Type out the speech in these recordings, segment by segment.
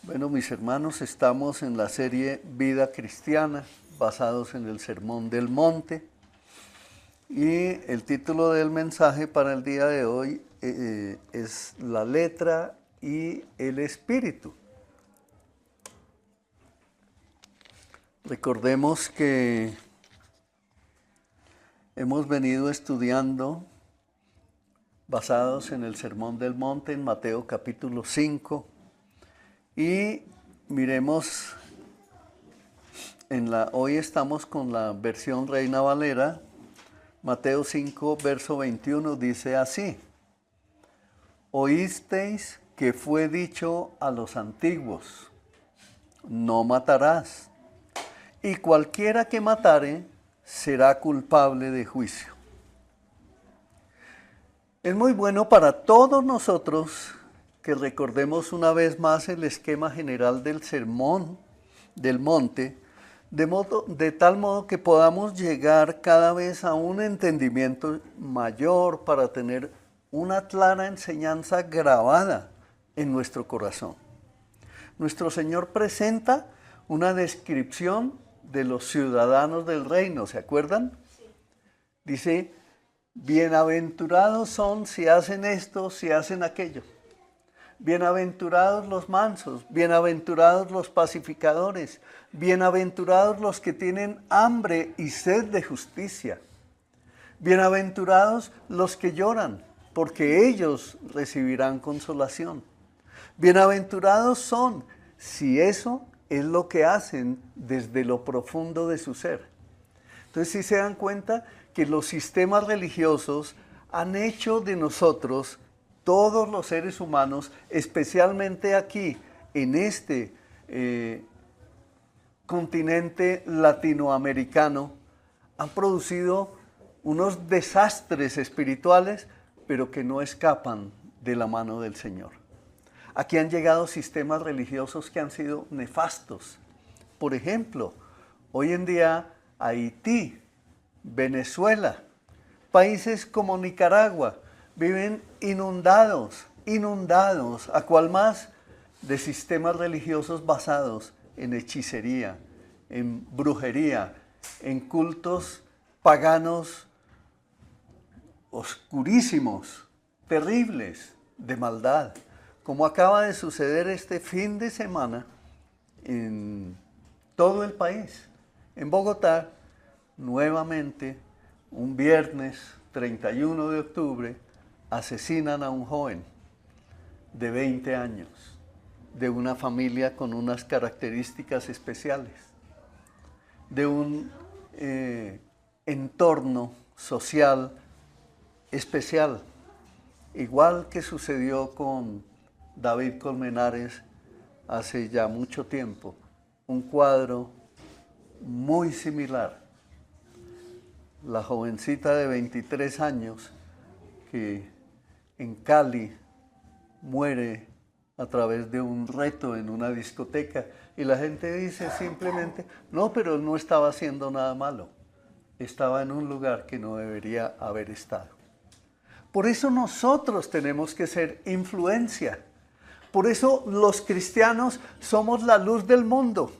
Bueno, mis hermanos, estamos en la serie Vida Cristiana, basados en el Sermón del Monte. Y el título del mensaje para el día de hoy es La letra y el espíritu. Recordemos que hemos venido estudiando, basados en el Sermón del Monte, en Mateo capítulo 5, y miremos, hoy estamos con la versión Reina Valera. Mateo 5, verso 21 dice así: Oísteis que fue dicho a los antiguos, no matarás, y cualquiera que matare será culpable de juicio. Es muy bueno para todos nosotros que recordemos una vez más el esquema general del Sermón del Monte, de tal modo que podamos llegar cada vez a un entendimiento mayor para tener una clara enseñanza grabada en nuestro corazón. Nuestro Señor presenta una descripción de los ciudadanos del reino, ¿se acuerdan? Sí. Dice: bienaventurados son si hacen esto, si hacen aquello. Bienaventurados los mansos, bienaventurados los pacificadores, bienaventurados los que tienen hambre y sed de justicia. Bienaventurados los que lloran, porque ellos recibirán consolación. Bienaventurados son si eso es lo que hacen desde lo profundo de su ser. Entonces, si se dan cuenta que los sistemas religiosos han hecho de nosotros, todos los seres humanos, especialmente aquí, en este continente latinoamericano, han producido unos desastres espirituales, pero que no escapan de la mano del Señor. Aquí han llegado sistemas religiosos que han sido nefastos. Por ejemplo, hoy en día Haití, Venezuela, países como Nicaragua, viven inundados, a cual más de sistemas religiosos basados en hechicería, en brujería, en cultos paganos oscurísimos, terribles, de maldad, como acaba de suceder este fin de semana en todo el país. En Bogotá, nuevamente, un viernes 31 de octubre, asesinan a un joven de 20 años, de una familia con unas características especiales, de un entorno social especial, igual que sucedió con David Colmenares hace ya mucho tiempo, un cuadro muy similar. La jovencita de 23 años que en Cali muere a través de un reto en una discoteca, y la gente dice simplemente: no, pero él no estaba haciendo nada malo, estaba en un lugar que no debería haber estado. Por eso nosotros tenemos que ser influencia. Por eso los cristianos somos la luz del mundo,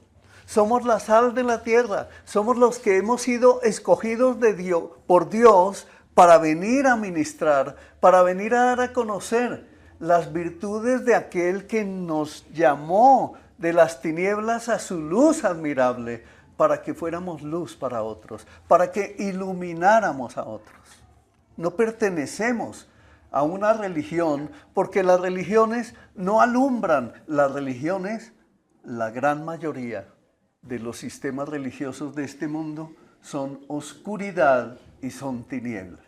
somos la sal de la tierra, somos los que hemos sido escogidos por Dios para venir a ministrar, para venir a dar a conocer las virtudes de aquel que nos llamó de las tinieblas a su luz admirable, para que fuéramos luz para otros, para que ilumináramos a otros. No pertenecemos a una religión, porque las religiones no alumbran. Las religiones, la gran mayoría de los sistemas religiosos de este mundo, son oscuridad y son tinieblas.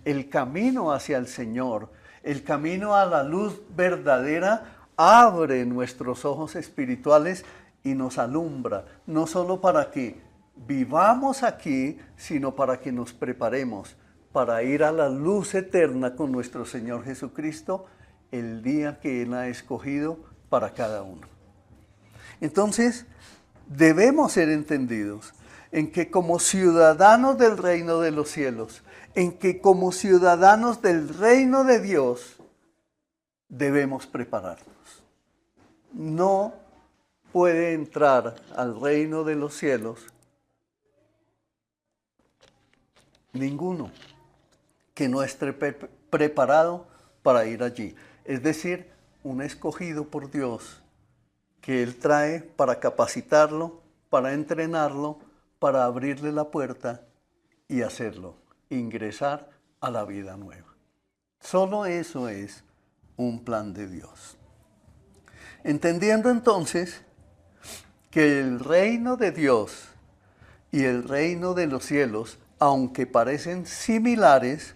El camino hacia el Señor, el camino a la luz verdadera, abre nuestros ojos espirituales y nos alumbra, no solo para que vivamos aquí, sino para que nos preparemos para ir a la luz eterna con nuestro Señor Jesucristo el día que Él ha escogido para cada uno. Entonces, debemos ser entendidos en que como ciudadanos del reino de los cielos, en que como ciudadanos del reino de Dios, debemos prepararnos. no puede entrar al reino de los cielos ninguno que no esté preparado para ir allí. Es decir, un escogido por Dios que Él trae para capacitarlo, para entrenarlo, para abrirle la puerta y hacerlo, ingresar a la vida nueva. Solo eso es un plan de Dios. Entendiendo entonces que el reino de Dios y el reino de los cielos, aunque parecen similares,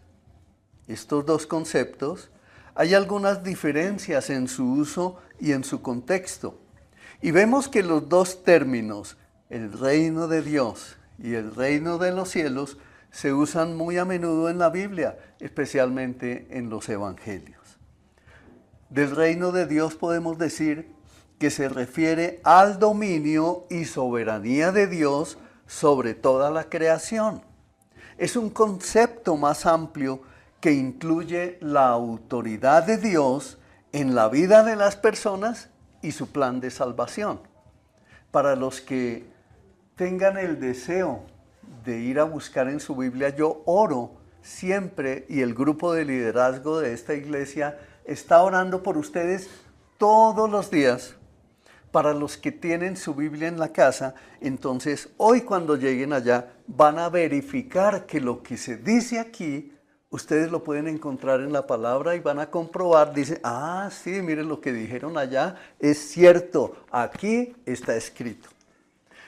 estos dos conceptos, hay algunas diferencias en su uso y en su contexto. Y vemos que los dos términos, el reino de Dios y el reino de los cielos, se usan muy a menudo en la Biblia, especialmente en los evangelios. Del reino de Dios podemos decir que se refiere al dominio y soberanía de Dios sobre toda la creación. Es un concepto más amplio que incluye la autoridad de Dios en la vida de las personas y su plan de salvación. Para los que tengan el deseo de ir a buscar en su Biblia, yo oro siempre, y el grupo de liderazgo de esta iglesia está orando por ustedes todos los días. Para los que tienen su Biblia en la casa, entonces hoy cuando lleguen allá van a verificar que lo que se dice aquí, ustedes lo pueden encontrar en la palabra y van a comprobar, dice, ah, sí, miren lo que dijeron allá, es cierto, aquí está escrito.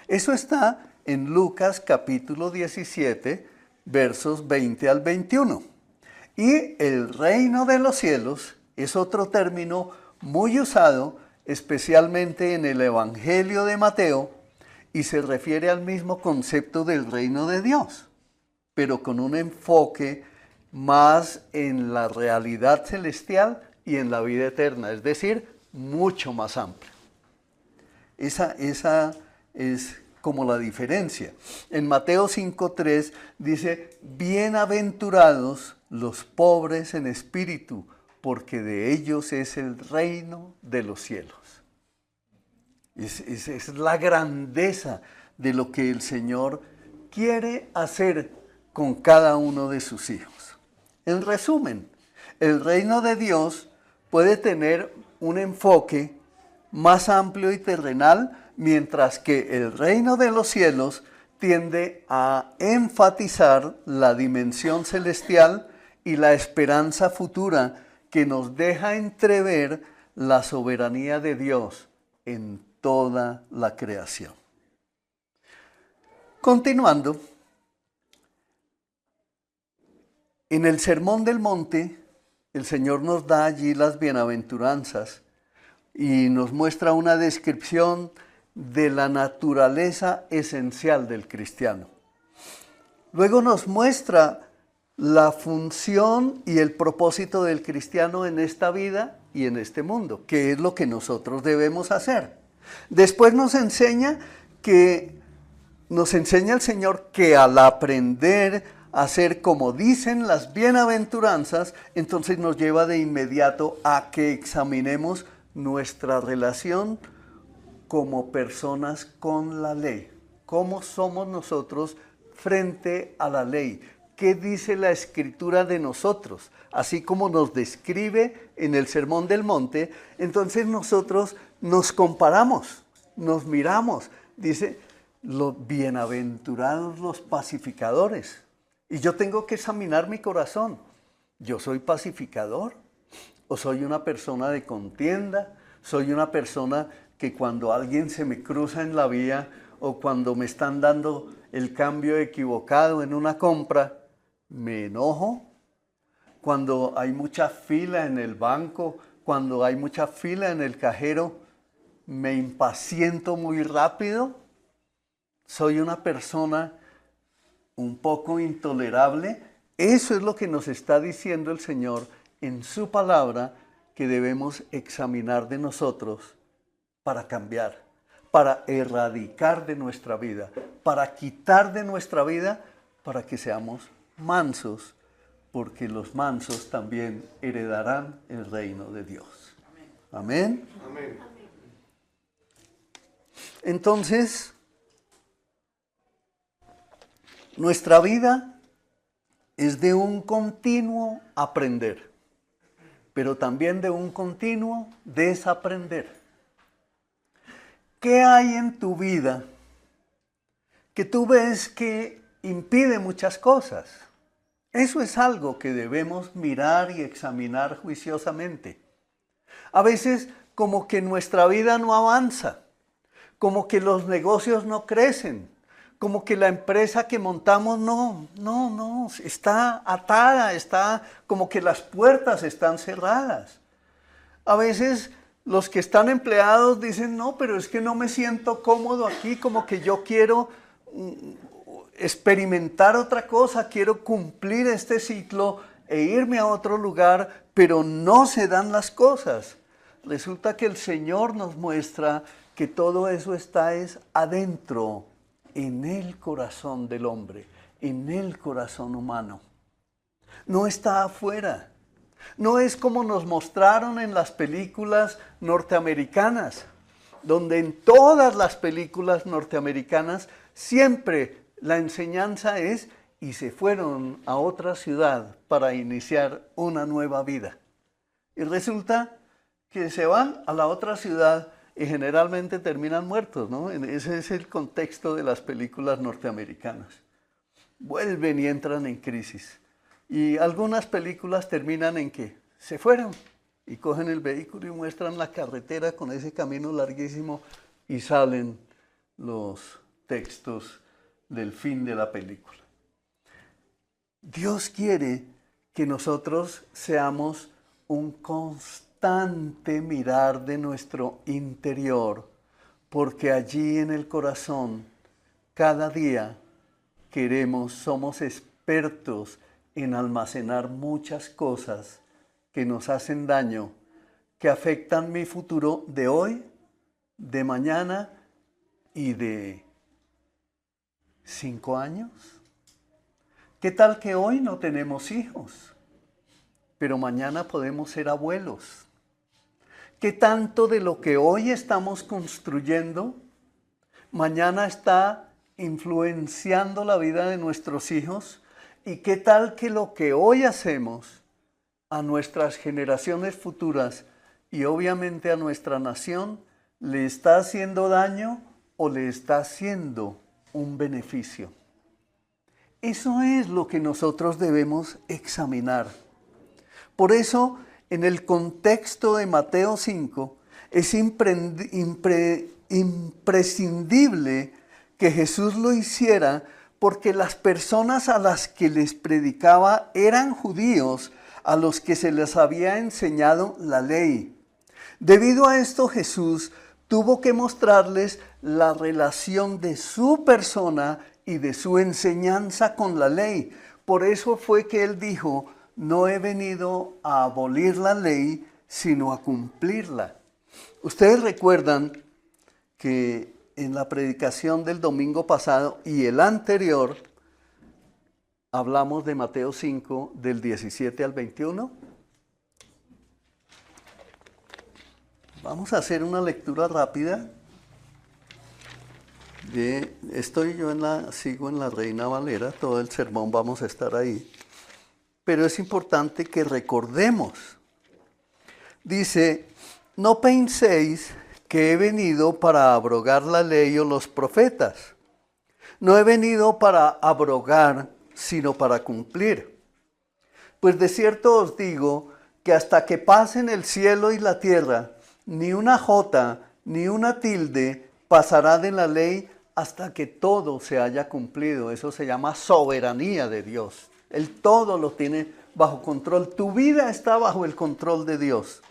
Eso está en Lucas capítulo 17, versos 20 al 21. Y el reino de los cielos es otro término muy usado, especialmente en el Evangelio de Mateo, y se refiere al mismo concepto del reino de Dios, pero con un enfoque más en la realidad celestial y en la vida eterna, es decir, mucho más amplio. Esa es como la diferencia. En Mateo 5:3 dice, bienaventurados los pobres en espíritu, porque de ellos es el reino de los cielos. Es la grandeza de lo que el Señor quiere hacer con cada uno de sus hijos. En resumen, el reino de Dios puede tener un enfoque más amplio y terrenal, mientras que el reino de los cielos tiende a enfatizar la dimensión celestial y la esperanza futura que nos deja entrever la soberanía de Dios en toda la creación. Continuando, en el Sermón del Monte, el Señor nos da allí las bienaventuranzas y nos muestra una descripción de la naturaleza esencial del cristiano. Luego nos muestra la función y el propósito del cristiano en esta vida y en este mundo, que es lo que nosotros debemos hacer. Después nos enseña el Señor que al aprender a hacer como dicen las bienaventuranzas, entonces nos lleva de inmediato a que examinemos nuestra relación como personas con la ley. ¿Cómo somos nosotros frente a la ley? ¿Qué dice la Escritura de nosotros? Así como nos describe en el Sermón del Monte, entonces nosotros nos comparamos, nos miramos. Dice, los bienaventurados los pacificadores. Y yo tengo que examinar mi corazón. ¿Yo soy pacificador? ¿O soy una persona de contienda? ¿Soy una persona que cuando alguien se me cruza en la vía o cuando me están dando el cambio equivocado en una compra, me enojo? Cuando hay mucha fila en el banco, cuando hay mucha fila en el cajero, me impaciento muy rápido. Soy una persona un poco intolerable. Eso es lo que nos está diciendo el Señor en su palabra, que debemos examinar de nosotros para cambiar, para erradicar de nuestra vida, para quitar de nuestra vida, para que seamos mansos, porque los mansos también heredarán el reino de Dios. Amén. Amén. Entonces, nuestra vida es de un continuo aprender, pero también de un continuo desaprender. ¿Qué hay en tu vida que tú ves que impide muchas cosas? Eso es algo que debemos mirar y examinar juiciosamente. A veces como que nuestra vida no avanza, como que los negocios no crecen, como que la empresa que montamos no, está atada, está como que las puertas están cerradas. A veces los que están empleados dicen, no, pero es que no me siento cómodo aquí, como que yo quiero experimentar otra cosa, quiero cumplir este ciclo e irme a otro lugar, pero no se dan las cosas. Resulta que el Señor nos muestra que todo eso está adentro, en el corazón del hombre, en el corazón humano. No está afuera. No es como nos mostraron en las películas norteamericanas, donde en todas las películas norteamericanas siempre la enseñanza es y se fueron a otra ciudad para iniciar una nueva vida. Y resulta que se van a la otra ciudad y generalmente terminan muertos, ¿no? Ese es el contexto de las películas norteamericanas. Vuelven y entran en crisis. Y algunas películas terminan en que se fueron y cogen el vehículo y muestran la carretera con ese camino larguísimo y salen los textos del fin de la película. Dios quiere que nosotros seamos un constante mirar de nuestro interior, porque allí en el corazón, cada día somos expertos en almacenar muchas cosas que nos hacen daño, que afectan mi futuro de hoy, de mañana y de 5 años. ¿Qué tal que hoy no tenemos hijos, pero mañana podemos ser abuelos? ¿Qué tanto de lo que hoy estamos construyendo, mañana está influenciando la vida de nuestros hijos? ¿Y qué tal que lo que hoy hacemos a nuestras generaciones futuras y obviamente a nuestra nación le está haciendo daño o le está haciendo un beneficio? Eso es lo que nosotros debemos examinar. Por eso, en el contexto de Mateo 5, es imprescindible que Jesús lo hiciera, porque las personas a las que les predicaba eran judíos a los que se les había enseñado la ley. Debido a esto, Jesús tuvo que mostrarles la relación de su persona y de su enseñanza con la ley. Por eso fue que él dijo, no he venido a abolir la ley, sino a cumplirla. Ustedes recuerdan que en la predicación del domingo pasado y el anterior, hablamos de Mateo 5, del 17 al 21. Vamos a hacer una lectura rápida. Sigo en la Reina Valera, todo el sermón vamos a estar ahí. Pero es importante que recordemos. Dice, no penséis que he venido para abrogar la ley o los profetas. No he venido para abrogar, sino para cumplir. Pues de cierto os digo que hasta que pasen el cielo y la tierra, ni una jota ni una tilde pasará de la ley hasta que todo se haya cumplido. Eso se llama soberanía de Dios. Él todo lo tiene bajo control. Tu vida está bajo el control de Dios.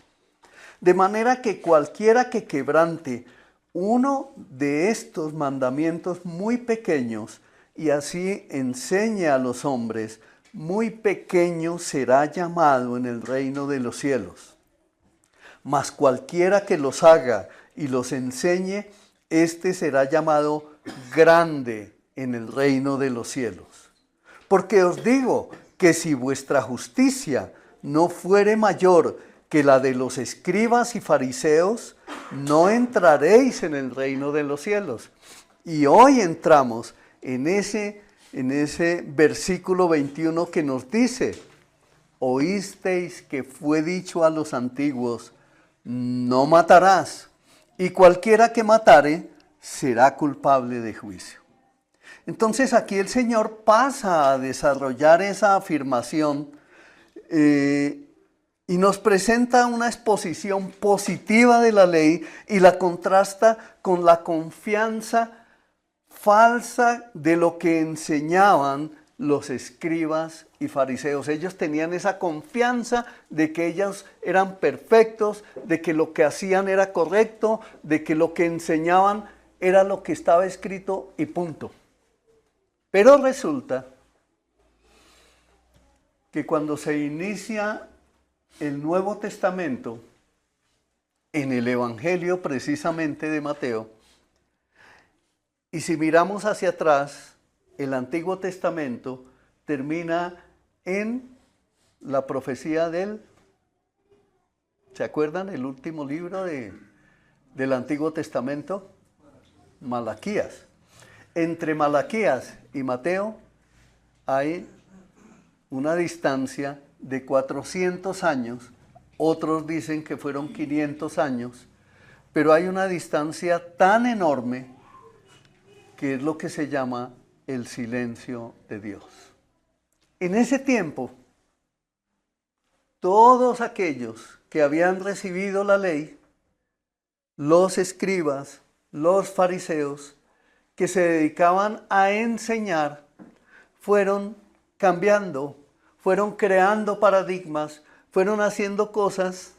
De manera que cualquiera que quebrante uno de estos mandamientos muy pequeños y así enseñe a los hombres, muy pequeño será llamado en el reino de los cielos. Mas cualquiera que los haga y los enseñe, éste será llamado grande en el reino de los cielos. Porque os digo que si vuestra justicia no fuere mayor que la de los escribas y fariseos, no entraréis en el reino de los cielos. Y hoy entramos en ese versículo 21 que nos dice, oísteis que fue dicho a los antiguos, no matarás, y cualquiera que matare será culpable de juicio. Entonces aquí el Señor pasa a desarrollar esa afirmación y nos presenta una exposición positiva de la ley y la contrasta con la confianza falsa de lo que enseñaban los escribas y fariseos. Ellos tenían esa confianza de que ellos eran perfectos, de que lo que hacían era correcto, de que lo que enseñaban era lo que estaba escrito y punto. Pero resulta que cuando se inicia el Nuevo Testamento, en el Evangelio precisamente de Mateo, y si miramos hacia atrás, el Antiguo Testamento termina en la profecía ¿se acuerdan? El último libro del Antiguo Testamento, Malaquías. Entre Malaquías y Mateo hay una distancia de 400 años, otros dicen que fueron 500 años, pero hay una distancia tan enorme que es lo que se llama el silencio de Dios. En ese tiempo, todos aquellos que habían recibido la ley, los escribas, los fariseos, que se dedicaban a enseñar, fueron cambiando, fueron creando paradigmas, fueron haciendo cosas,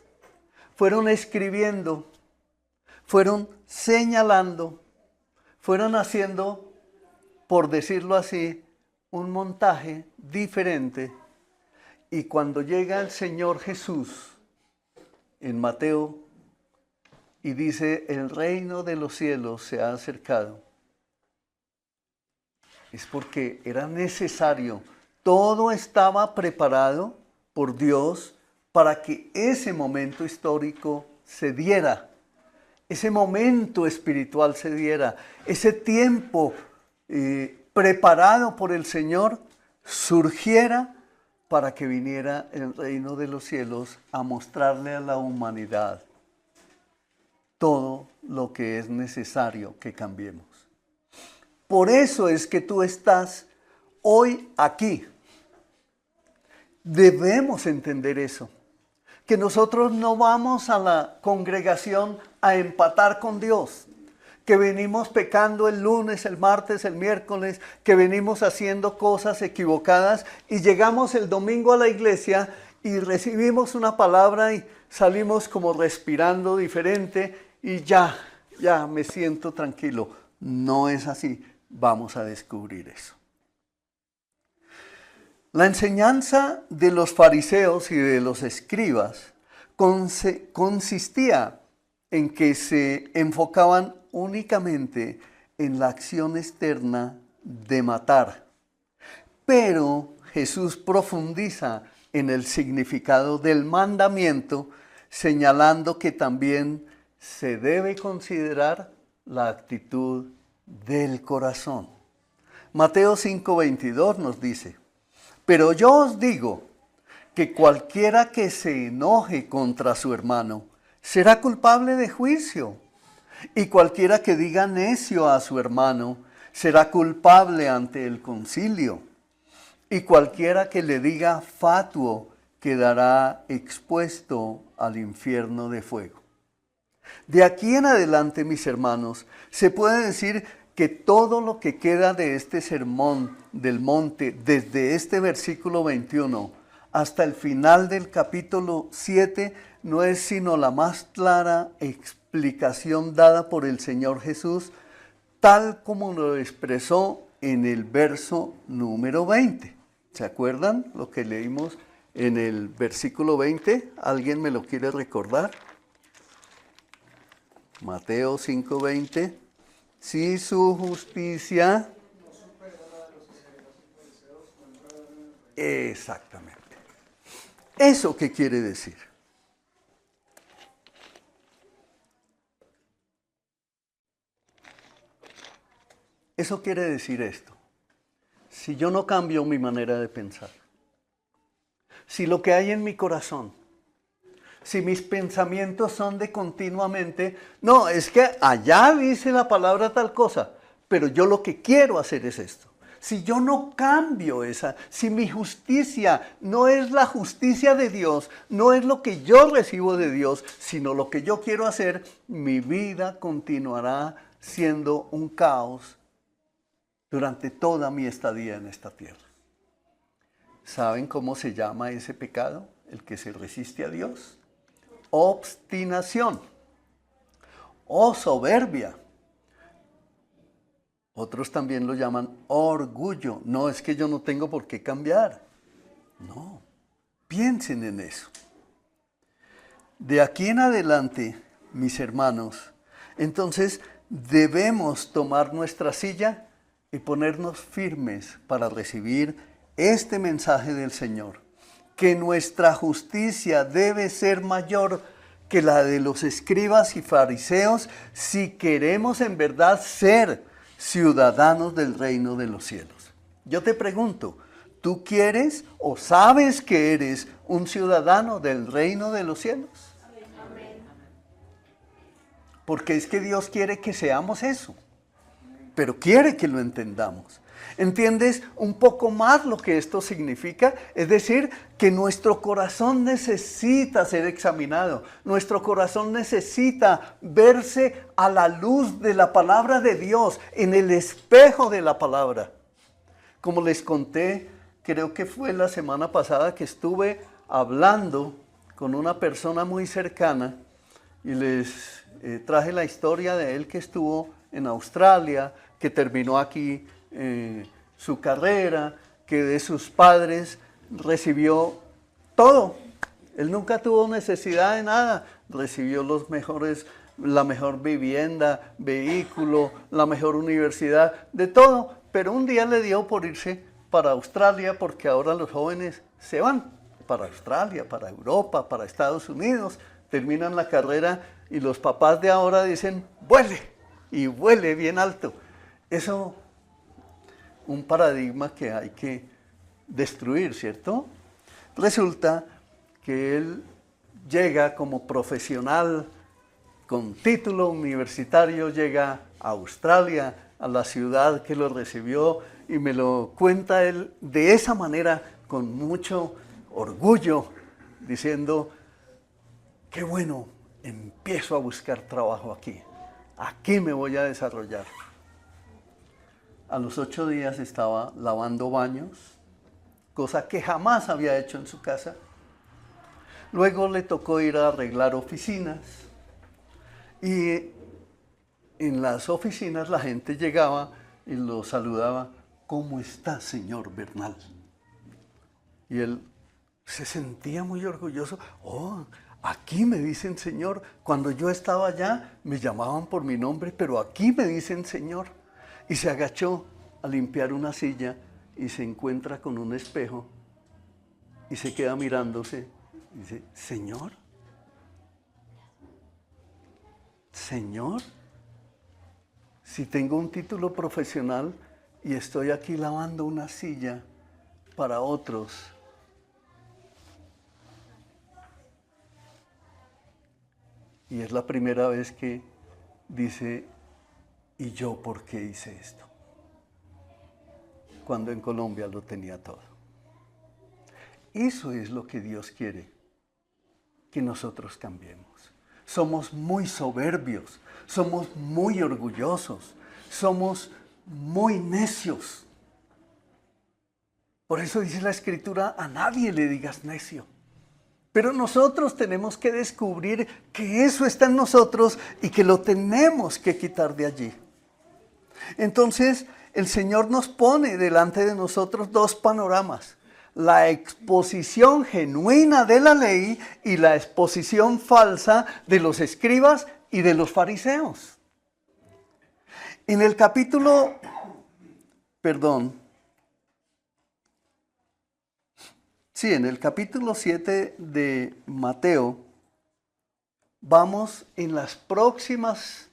fueron escribiendo, fueron señalando, fueron haciendo, por decirlo así, un montaje diferente. Y cuando llega el Señor Jesús en Mateo y dice, el reino de los cielos se ha acercado, es porque era necesario, todo estaba preparado por Dios para que ese momento histórico se diera, ese momento espiritual se diera, ese tiempo preparado por el Señor surgiera para que viniera el reino de los cielos a mostrarle a la humanidad todo lo que es necesario que cambiemos. Por eso es que tú estás hoy aquí. Debemos entender eso, que nosotros no vamos a la congregación a empatar con Dios, que venimos pecando el lunes, el martes, el miércoles, que venimos haciendo cosas equivocadas y llegamos el domingo a la iglesia y recibimos una palabra y salimos como respirando diferente y ya me siento tranquilo. No es así. Vamos a descubrir eso. La enseñanza de los fariseos y de los escribas consistía en que se enfocaban únicamente en la acción externa de matar. Pero Jesús profundiza en el significado del mandamiento, señalando que también se debe considerar la actitud del corazón. Mateo 5:22 nos dice, pero yo os digo que cualquiera que se enoje contra su hermano será culpable de juicio, y cualquiera que diga necio a su hermano será culpable ante el concilio, y cualquiera que le diga fatuo quedará expuesto al infierno de fuego. De aquí en adelante, mis hermanos, se puede decir que todo lo que queda de este sermón del monte, desde este versículo 21 hasta el final del capítulo 7, no es sino la más clara explicación dada por el Señor Jesús, tal como lo expresó en el verso número 20. ¿Se acuerdan lo que leímos en el versículo 20? ¿Alguien me lo quiere recordar? Mateo 5:20. Si su justicia... Exactamente. ¿Eso qué quiere decir? Eso quiere decir esto. Si yo no cambio mi manera de pensar, si lo que hay en mi corazón, si mis pensamientos son de continuamente, no, es que allá dice la palabra tal cosa, pero yo lo que quiero hacer es esto. Si yo no cambio esa, si mi justicia no es la justicia de Dios, no es lo que yo recibo de Dios, sino lo que yo quiero hacer, mi vida continuará siendo un caos durante toda mi estadía en esta tierra. ¿Saben cómo se llama ese pecado? El que se resiste a Dios. Obstinación o soberbia. Otros también lo llaman orgullo. No, es que yo no tengo por qué cambiar. No, piensen en eso. De aquí en adelante, mis hermanos, entonces debemos tomar nuestra silla y ponernos firmes para recibir este mensaje del Señor, que nuestra justicia debe ser mayor que la de los escribas y fariseos si queremos en verdad ser ciudadanos del reino de los cielos. Yo te pregunto, ¿tú quieres o sabes que eres un ciudadano del reino de los cielos? Porque es que Dios quiere que seamos eso, pero quiere que lo entendamos. ¿Entiendes un poco más lo que esto significa? Es decir, que nuestro corazón necesita ser examinado. Nuestro corazón necesita verse a la luz de la palabra de Dios, en el espejo de la palabra. Como les conté, creo que fue la semana pasada que estuve hablando con una persona muy cercana y les traje la historia de él que estuvo en Australia, que terminó aquí su carrera, que de sus padres recibió todo. Él nunca tuvo necesidad de nada. Recibió la mejor vivienda, vehículo, la mejor universidad, de todo. Pero un día le dio por irse para Australia, porque ahora los jóvenes se van para Australia, para Europa, para Estados Unidos, terminan la carrera y los papás de ahora dicen, vuele, y vuele bien alto. Eso, un paradigma que hay que destruir, ¿cierto? Resulta que él llega como profesional con título universitario, llega a Australia, a la ciudad que lo recibió, y me lo cuenta él de esa manera, con mucho orgullo, diciendo, qué bueno, empiezo a buscar trabajo aquí me voy a desarrollar. A los 8 días estaba lavando baños, cosa que jamás había hecho en su casa. Luego le tocó ir a arreglar oficinas y en las oficinas la gente llegaba y lo saludaba, ¿cómo está, señor Bernal? Y él se sentía muy orgulloso. Oh, aquí me dicen señor. Cuando yo estaba allá me llamaban por mi nombre, pero aquí me dicen señor. Y se agachó a limpiar una silla y se encuentra con un espejo y se queda mirándose y dice, ¿señor? ¿Señor? Si tengo un título profesional y estoy aquí lavando una silla para otros. Y es la primera vez que dice, ¿y yo por qué hice esto? Cuando en Colombia lo tenía todo. Eso es lo que Dios quiere, que nosotros cambiemos. Somos muy soberbios, somos muy orgullosos, somos muy necios. Por eso dice la Escritura, a nadie le digas necio. Pero nosotros tenemos que descubrir que eso está en nosotros y que lo tenemos que quitar de allí. Entonces, el Señor nos pone delante de nosotros dos panoramas. La exposición genuina de la ley y la exposición falsa de los escribas y de los fariseos. En el capítulo 7 de Mateo, vamos en las próximas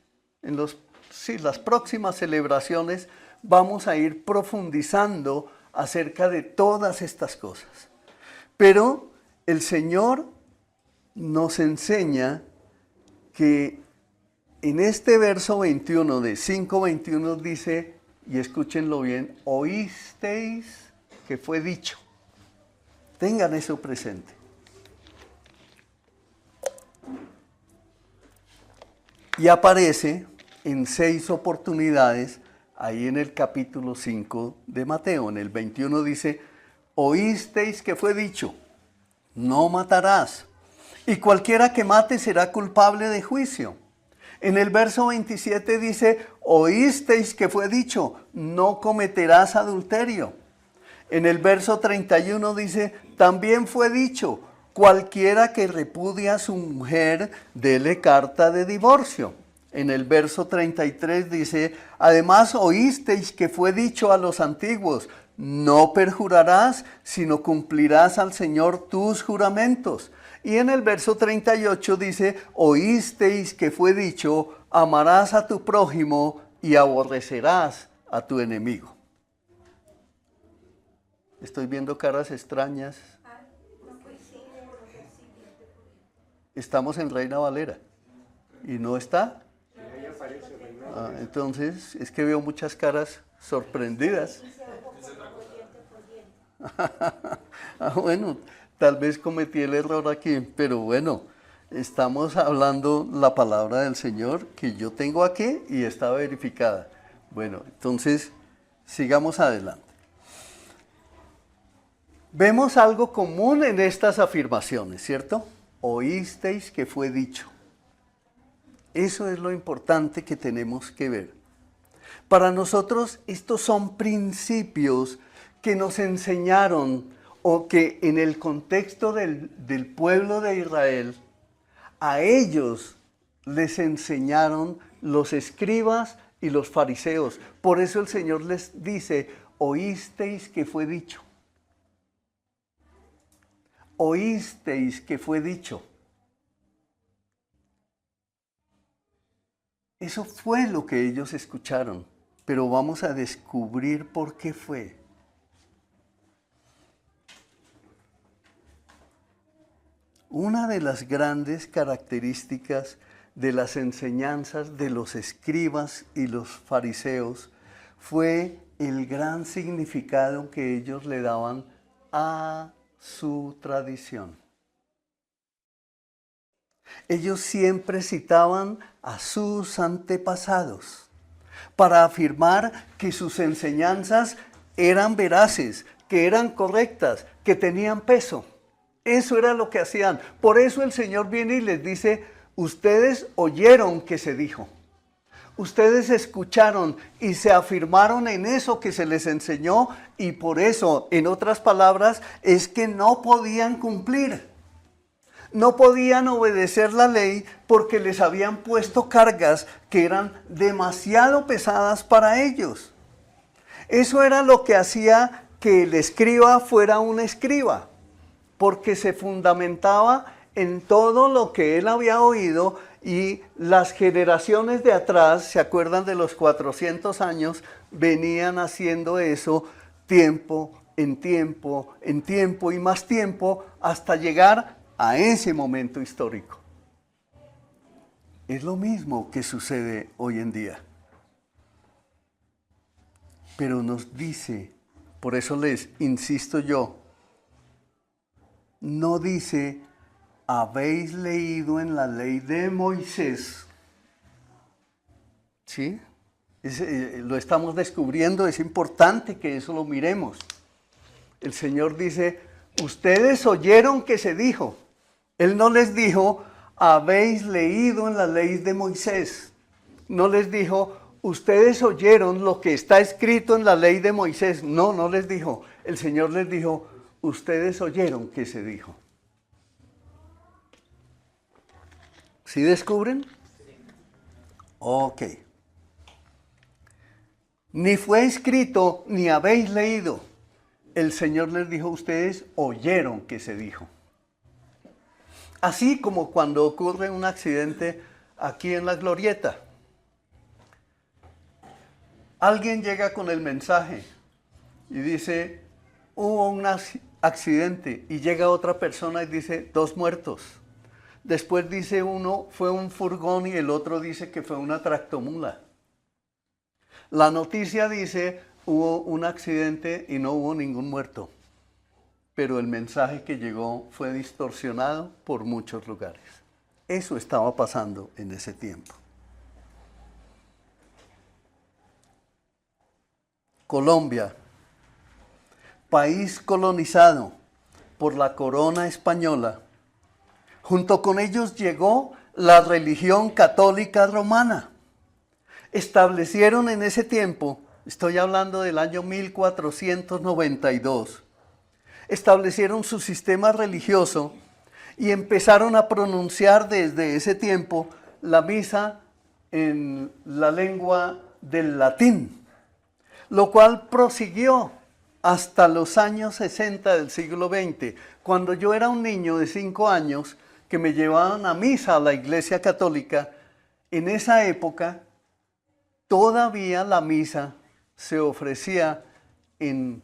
celebraciones, vamos a ir profundizando acerca de todas estas cosas. Pero el Señor nos enseña que en este verso 21 de 5:21 dice, y escúchenlo bien, oísteis que fue dicho. Tengan eso presente. Y aparece en 6 oportunidades ahí en el capítulo 5 de Mateo. En el 21 dice, oísteis que fue dicho, no matarás, y cualquiera que mate será culpable de juicio. En el verso 27 dice, oísteis que fue dicho, no cometerás adulterio. En el verso 31 dice, también fue dicho, cualquiera que repudia a su mujer, dele carta de divorcio. En el verso 33 dice, además oísteis que fue dicho a los antiguos, no perjurarás, sino cumplirás al Señor tus juramentos. Y en el verso 38 dice, oísteis que fue dicho, amarás a tu prójimo y aborrecerás a tu enemigo. Estoy viendo caras extrañas. Estamos en Reina Valera. ¿Y no está? Entonces, es que veo muchas caras sorprendidas. Bueno, tal vez cometí el error aquí, pero bueno, estamos hablando la palabra del Señor que yo tengo aquí y está verificada. Bueno, entonces, sigamos adelante. Vemos algo común en estas afirmaciones, ¿cierto? Oísteis que fue dicho. Eso es lo importante que tenemos que ver. Para nosotros estos son principios que nos enseñaron o que en el contexto del pueblo de Israel, a ellos les enseñaron los escribas y los fariseos. Por eso el Señor les dice, oísteis que fue dicho. Oísteis que fue dicho. Eso fue lo que ellos escucharon, pero vamos a descubrir por qué fue. Una de las grandes características de las enseñanzas de los escribas y los fariseos fue el gran significado que ellos le daban a su tradición. Ellos siempre citaban a sus antepasados para afirmar que sus enseñanzas eran veraces, que eran correctas, que tenían peso. Eso era lo que hacían. Por eso el Señor viene y les dice, ustedes oyeron que se dijo. Ustedes escucharon y se afirmaron en eso que se les enseñó y por eso, en otras palabras, es que no podían cumplir. No podían obedecer la ley porque les habían puesto cargas que eran demasiado pesadas para ellos. Eso era lo que hacía que el escriba fuera un escriba, porque se fundamentaba en todo lo que él había oído y las generaciones de atrás, ¿se acuerdan de los 400 años? Venían haciendo eso tiempo en tiempo, en tiempo y más tiempo hasta llegar a ese momento histórico. Es lo mismo que sucede hoy en día. Pero nos dice, por eso les insisto yo, no dice, habéis leído en la ley de Moisés. ¿Sí? Lo estamos descubriendo, es importante que eso lo miremos. El Señor dice, ustedes oyeron que se dijo. Él no les dijo, habéis leído en la ley de Moisés. No les dijo, ustedes oyeron lo que está escrito en la ley de Moisés. No, no les dijo. El Señor les dijo, ustedes oyeron que se dijo. ¿Sí descubren? Ok. Ni fue escrito, ni habéis leído. El Señor les dijo, ustedes oyeron que se dijo. Así como cuando ocurre un accidente aquí en la glorieta. Alguien llega con el mensaje y dice, hubo un accidente, y llega otra persona y dice, 2 muertos. Después dice uno, fue un furgón, y el otro dice que fue una tractomula. La noticia dice, hubo un accidente y no hubo ningún muerto. Pero el mensaje que llegó fue distorsionado por muchos lugares. Eso estaba pasando en ese tiempo. Colombia, país colonizado por la corona española. Junto con ellos llegó la religión católica romana. Establecieron en ese tiempo, estoy hablando del año 1492, establecieron su sistema religioso y empezaron a pronunciar desde ese tiempo la misa en la lengua del latín, lo cual prosiguió hasta los años 60 del siglo XX. Cuando yo era un niño de 5 años, que me llevaban a misa a la Iglesia Católica, en esa época todavía la misa se ofrecía en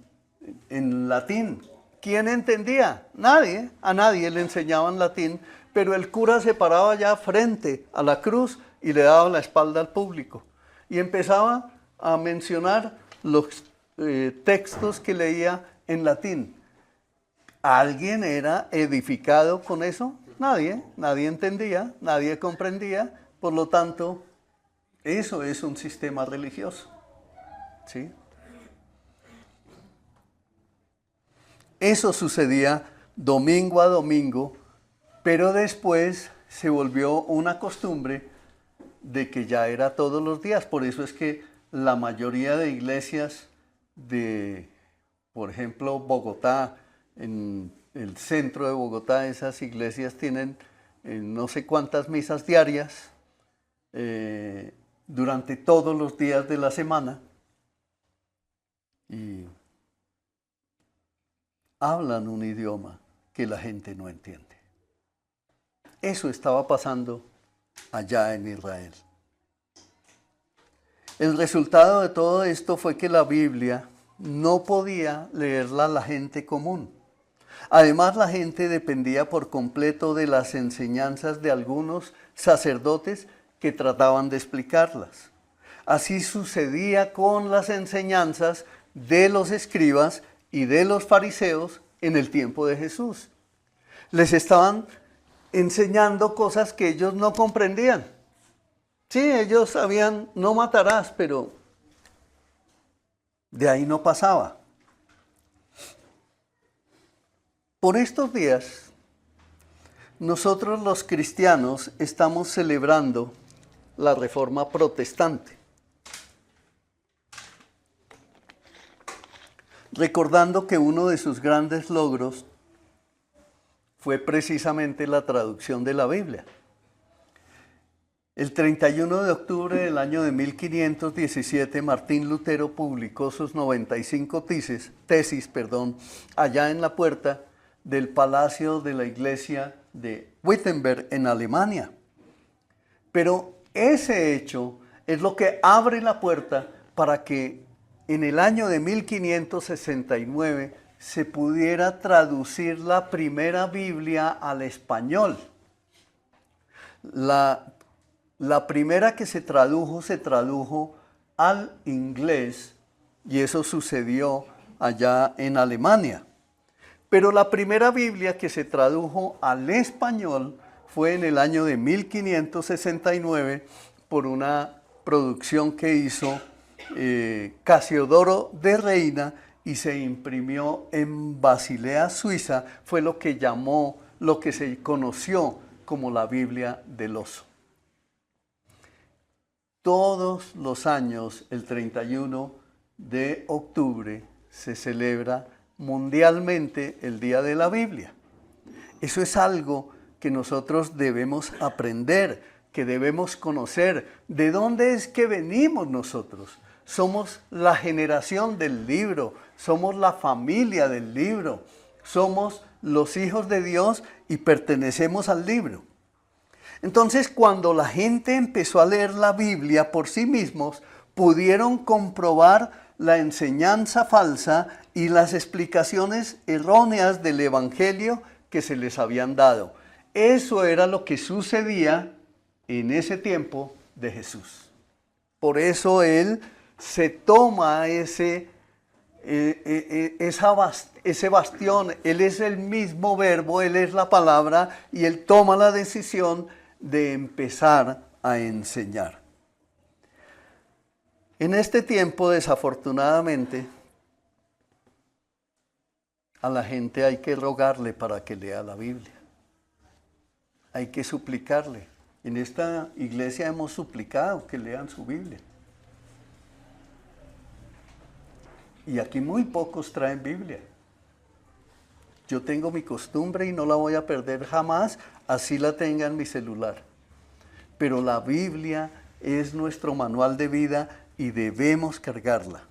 latín. ¿Quién entendía? Nadie. A nadie le enseñaban latín, pero el cura se paraba ya frente a la cruz y le daba la espalda al público. Y empezaba a mencionar los textos que leía en latín. ¿Alguien era edificado con eso? Nadie. Nadie entendía, nadie comprendía. Por lo tanto, eso es un sistema religioso. ¿Sí? Eso sucedía domingo a domingo, pero después se volvió una costumbre de que ya era todos los días. Por eso es que la mayoría de iglesias de, por ejemplo, Bogotá, en el centro de Bogotá, esas iglesias tienen no sé cuántas misas diarias durante todos los días de la semana. Y hablan un idioma que la gente no entiende. Eso estaba pasando allá en Israel. El resultado de todo esto fue que la Biblia no podía leerla la gente común. Además, la gente dependía por completo de las enseñanzas de algunos sacerdotes que trataban de explicarlas. Así sucedía con las enseñanzas de los escribas y de los fariseos en el tiempo de Jesús. Les estaban enseñando cosas que ellos no comprendían. Sí, ellos sabían, no matarás, pero de ahí no pasaba. Por estos días, nosotros los cristianos estamos celebrando la Reforma Protestante, recordando que uno de sus grandes logros fue precisamente la traducción de la Biblia. El 31 de octubre del año de 1517, Martín Lutero publicó sus 95 tesis, allá en la puerta del Palacio de la Iglesia de Wittenberg, en Alemania. Pero ese hecho es lo que abre la puerta para que en el año de 1569 se pudiera traducir la primera Biblia al español. La primera que se tradujo al inglés, y eso sucedió allá en Alemania. Pero la primera Biblia que se tradujo al español fue en el año de 1569 por una producción que hizo Casiodoro de Reina y se imprimió en Basilea, Suiza. Fue lo que se conoció como la Biblia del oso. Todos los años, el 31 de octubre, se celebra mundialmente el Día de la Biblia. Eso es algo que nosotros debemos aprender, que debemos conocer. ¿De dónde es que venimos nosotros? Somos la generación del libro, somos la familia del libro, somos los hijos de Dios y pertenecemos al libro. Entonces, cuando la gente empezó a leer la Biblia por sí mismos, pudieron comprobar la enseñanza falsa y las explicaciones erróneas del Evangelio que se les habían dado. Eso era lo que sucedía en ese tiempo de Jesús. Por eso Él se toma ese bastión. Él es el mismo verbo, Él es la palabra, y Él toma la decisión de empezar a enseñar. En este tiempo, desafortunadamente, a la gente hay que rogarle para que lea la Biblia. Hay que suplicarle. En esta iglesia hemos suplicado que lean su Biblia. Y aquí muy pocos traen Biblia. Yo tengo mi costumbre y no la voy a perder jamás, así la tenga en mi celular. Pero la Biblia es nuestro manual de vida y debemos cargarla.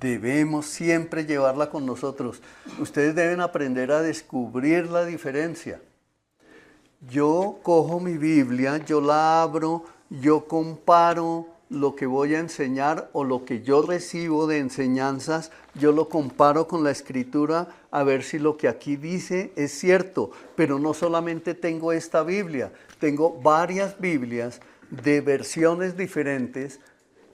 Debemos siempre llevarla con nosotros. Ustedes deben aprender a descubrir la diferencia. Yo cojo mi Biblia, yo la abro, yo comparo lo que voy a enseñar o lo que yo recibo de enseñanzas, yo lo comparo con la Escritura a ver si lo que aquí dice es cierto. Pero no solamente tengo esta Biblia, tengo varias Biblias de versiones diferentes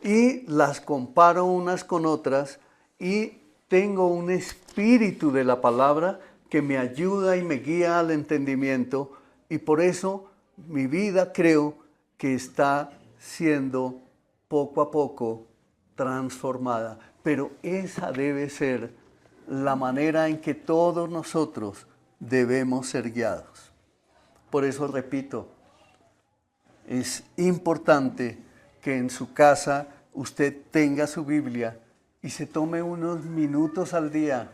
y las comparo unas con otras y tengo un espíritu de la palabra que me ayuda y me guía al entendimiento, y por eso mi vida creo que está siendo poco a poco transformada. Pero esa debe ser la manera en que todos nosotros debemos ser guiados. Por eso repito, es importante que en su casa usted tenga su Biblia y se tome unos minutos al día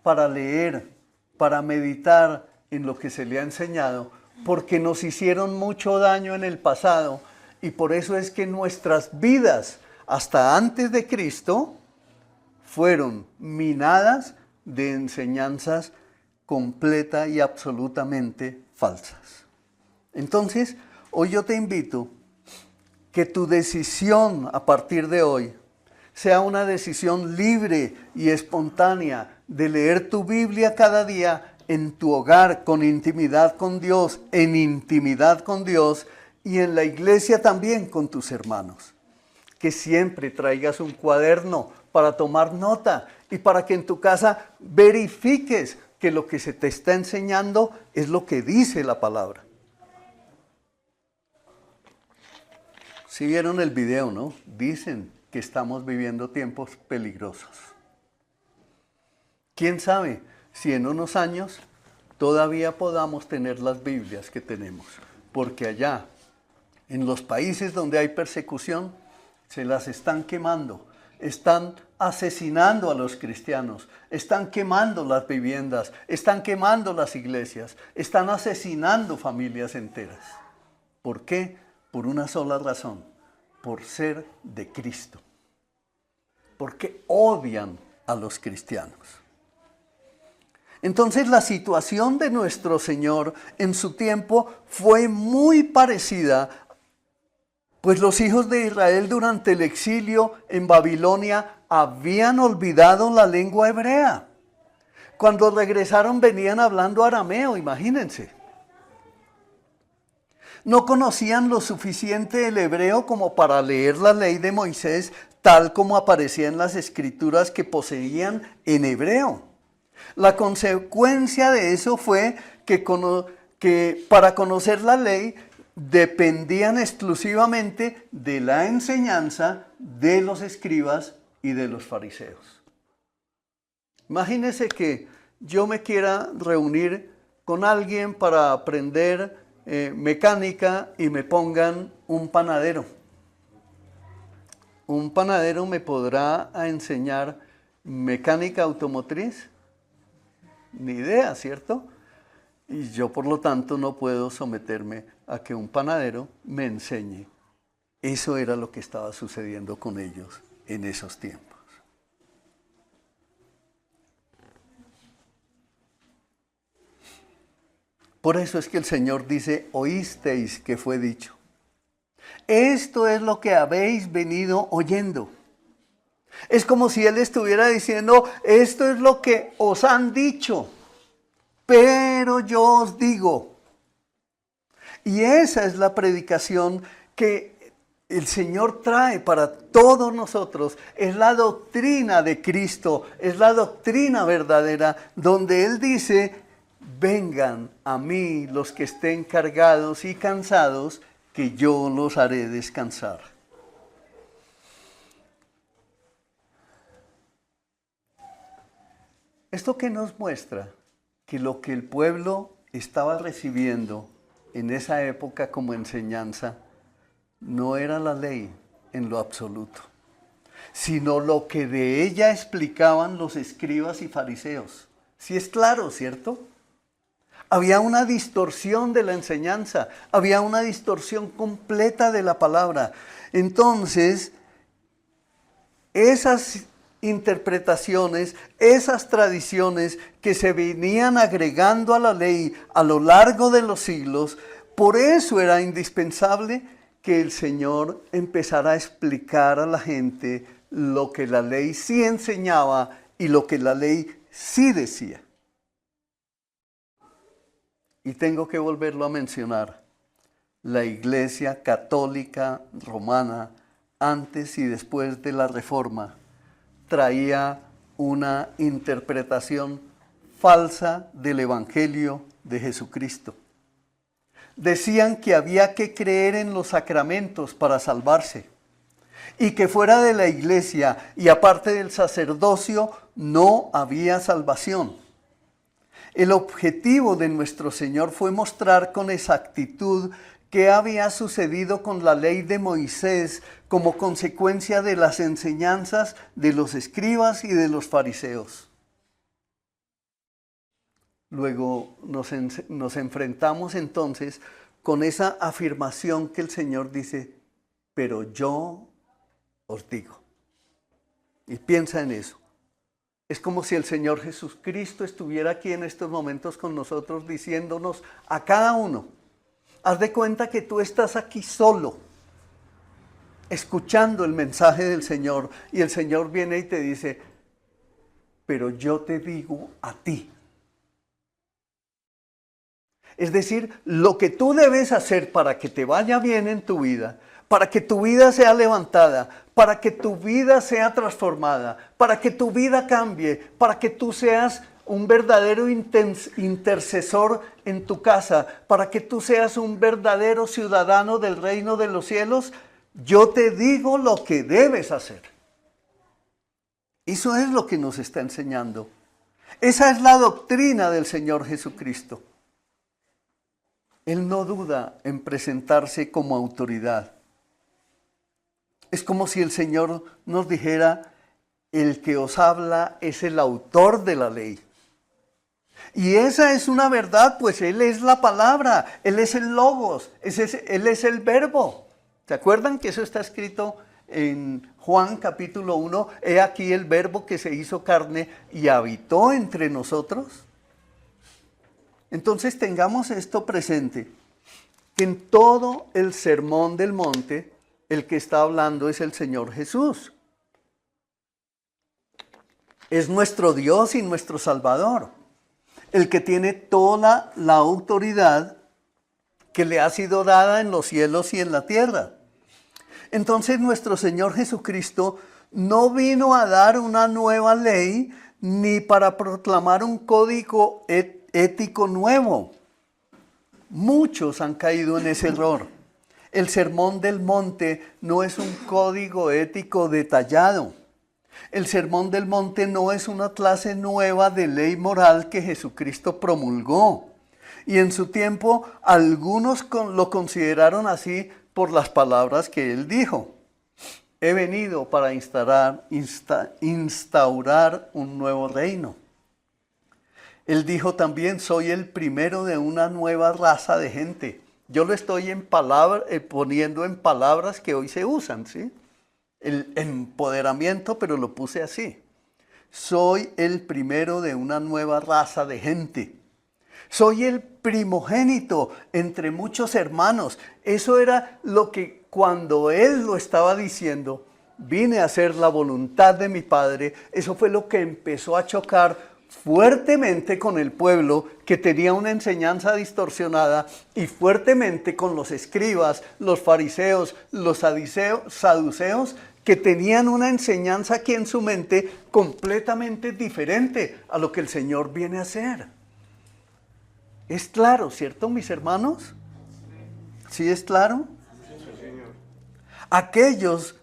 para leer, para meditar en lo que se le ha enseñado, porque nos hicieron mucho daño en el pasado y por eso es que nuestras vidas, hasta antes de Cristo, fueron minadas de enseñanzas completa y absolutamente falsas. Entonces, hoy yo te invito que tu decisión a partir de hoy sea una decisión libre y espontánea de leer tu Biblia cada día en tu hogar, con intimidad con Dios, en intimidad con Dios y en la iglesia también con tus hermanos. Que siempre traigas un cuaderno para tomar nota y para que en tu casa verifiques que lo que se te está enseñando es lo que dice la palabra. Si vieron el video, ¿no? Dicen que estamos viviendo tiempos peligrosos. ¿Quién sabe si en unos años todavía podamos tener las Biblias que tenemos? Porque allá, en los países donde hay persecución, se las están quemando, están asesinando a los cristianos, están quemando las viviendas, están quemando las iglesias, están asesinando familias enteras. ¿Por qué? Por una sola razón, por ser de Cristo. Porque odian a los cristianos. Entonces la situación de nuestro Señor en su tiempo fue muy parecida, pues los hijos de Israel durante el exilio en Babilonia habían olvidado la lengua hebrea. Cuando regresaron venían hablando arameo, imagínense. No conocían lo suficiente el hebreo como para leer la ley de Moisés tal como aparecía en las escrituras que poseían en hebreo. La consecuencia de eso fue que para conocer la ley dependían exclusivamente de la enseñanza de los escribas y de los fariseos. Imagínense que yo me quiera reunir con alguien para aprender mecánica y me pongan un panadero. ¿Un panadero me podrá enseñar mecánica automotriz? Ni idea, ¿cierto? Y yo por lo tanto no puedo someterme a que un panadero me enseñe. Eso era lo que estaba sucediendo con ellos en esos tiempos. Por eso es que el Señor dice, oísteis que fue dicho. Esto es lo que habéis venido oyendo. Es como si Él estuviera diciendo, esto es lo que os han dicho, pero yo os digo. Y esa es la predicación que el Señor trae para todos nosotros. Es la doctrina de Cristo, es la doctrina verdadera, donde Él dice, vengan a mí los que estén cargados y cansados, que yo los haré descansar. ¿Esto qué nos muestra? Que lo que el pueblo estaba recibiendo en esa época como enseñanza no era la ley en lo absoluto, sino lo que de ella explicaban los escribas y fariseos. Sí es claro, ¿cierto? Había una distorsión de la enseñanza, había una distorsión completa de la palabra. Entonces, esas interpretaciones, esas tradiciones que se venían agregando a la ley a lo largo de los siglos, por eso era indispensable que el Señor empezara a explicar a la gente lo que la ley sí enseñaba y lo que la ley sí decía. Y tengo que volverlo a mencionar. La Iglesia Católica Romana, antes y después de la Reforma, traía una interpretación falsa del Evangelio de Jesucristo. Decían que había que creer en los sacramentos para salvarse y que fuera de la iglesia y aparte del sacerdocio no había salvación. El objetivo de nuestro Señor fue mostrar con exactitud qué había sucedido con la ley de Moisés como consecuencia de las enseñanzas de los escribas y de los fariseos. Luego nos enfrentamos entonces con esa afirmación que el Señor dice, pero yo os digo. Y piensa en eso. Es como si el Señor Jesucristo estuviera aquí en estos momentos con nosotros diciéndonos a cada uno, haz de cuenta que tú estás aquí solo, escuchando el mensaje del Señor, y el Señor viene y te dice, pero yo te digo a ti. Es decir, lo que tú debes hacer para que te vaya bien en tu vida, para que tu vida sea levantada, para que tu vida sea transformada, para que tu vida cambie, para que tú seas un verdadero intercesor en tu casa, para que tú seas un verdadero ciudadano del reino de los cielos, yo te digo lo que debes hacer. Eso es lo que nos está enseñando. Esa es la doctrina del Señor Jesucristo. Él no duda en presentarse como autoridad. Es como si el Señor nos dijera, el que os habla es el autor de la ley. Y esa es una verdad, pues Él es la palabra, Él es el logos, Él es el verbo. ¿Se acuerdan que eso está escrito en Juan capítulo 1? He aquí el verbo que se hizo carne y habitó entre nosotros. Entonces tengamos esto presente, que en todo el sermón del monte, el que está hablando es el Señor Jesús. Es nuestro Dios y nuestro Salvador, el que tiene toda la autoridad que le ha sido dada en los cielos y en la tierra. Entonces nuestro Señor Jesucristo no vino a dar una nueva ley ni para proclamar un código ético nuevo. Muchos han caído en ese error. El Sermón del Monte no es un código ético detallado. El Sermón del Monte no es una clase nueva de ley moral que Jesucristo promulgó. Y en su tiempo algunos lo consideraron así por las palabras que él dijo. He venido para instaurar un nuevo reino. Él dijo también, soy el primero de una nueva raza de gente. Yo lo estoy poniendo en palabras que hoy se usan, ¿sí? El empoderamiento, pero lo puse así. Soy el primero de una nueva raza de gente. Soy el primogénito entre muchos hermanos. Eso era lo que cuando Él lo estaba diciendo, vine a hacer la voluntad de mi Padre, eso fue lo que empezó a chocar fuertemente con el pueblo que tenía una enseñanza distorsionada y fuertemente con los escribas, los fariseos, los saduceos, que tenían una enseñanza aquí en su mente completamente diferente a lo que el Señor viene a hacer. ¿Es claro, cierto, mis hermanos? ¿Sí es claro? Aquellos,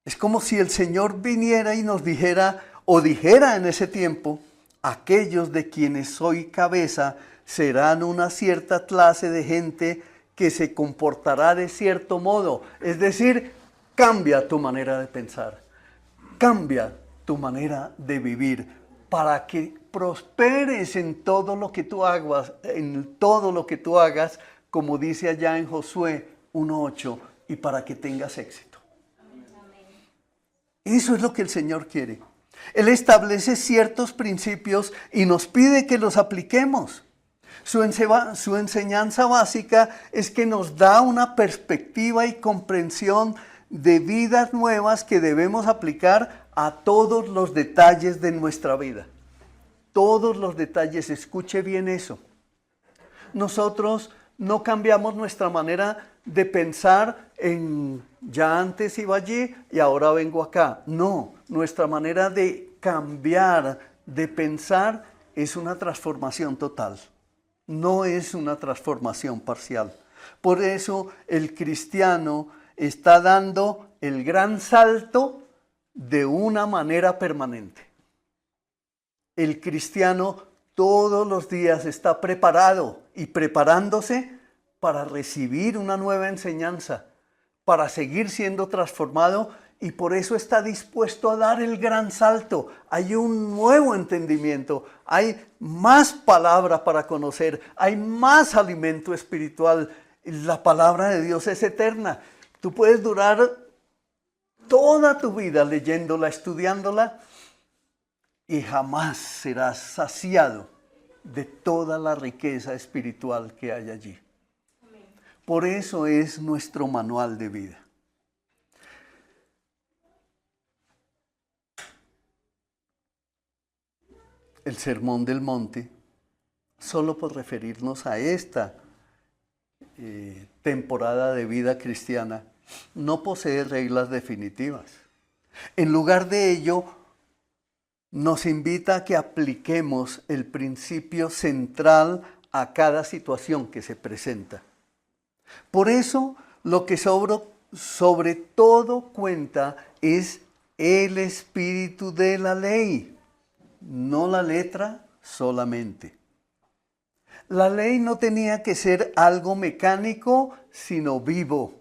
es como si el Señor viniera y nos dijera, o dijera en ese tiempo, aquellos de quienes soy cabeza serán una cierta clase de gente que se comportará de cierto modo. Es decir, cambia tu manera de pensar, cambia tu manera de vivir para que prosperes en todo lo que tú hagas, como dice allá en Josué 1:8, y para que tengas éxito. Eso es lo que el Señor quiere. Él establece ciertos principios y nos pide que los apliquemos. Su enseñanza básica es que nos da una perspectiva y comprensión de vidas nuevas que debemos aplicar a todos los detalles de nuestra vida. Todos los detalles, escuche bien eso. Nosotros no cambiamos nuestra manera de pensar en ya antes iba allí y ahora vengo acá. No, nuestra manera de cambiar, de pensar, es una transformación total. No es una transformación parcial. Por eso el cristiano está dando el gran salto de una manera permanente. El cristiano todos los días está preparado y preparándose para recibir una nueva enseñanza, para seguir siendo transformado, y por eso está dispuesto a dar el gran salto. Hay un nuevo entendimiento, hay más palabra para conocer, hay más alimento espiritual. La palabra de Dios es eterna. Tú puedes durar toda tu vida leyéndola, estudiándola, y jamás serás saciado de toda la riqueza espiritual que hay allí. Por eso es nuestro manual de vida. El Sermón del Monte, solo por referirnos a esta temporada de vida cristiana, no posee reglas definitivas. En lugar de ello, nos invita a que apliquemos el principio central a cada situación que se presenta. Por eso, lo que sobre todo cuenta es el espíritu de la ley, no la letra solamente. La ley no tenía que ser algo mecánico, sino vivo.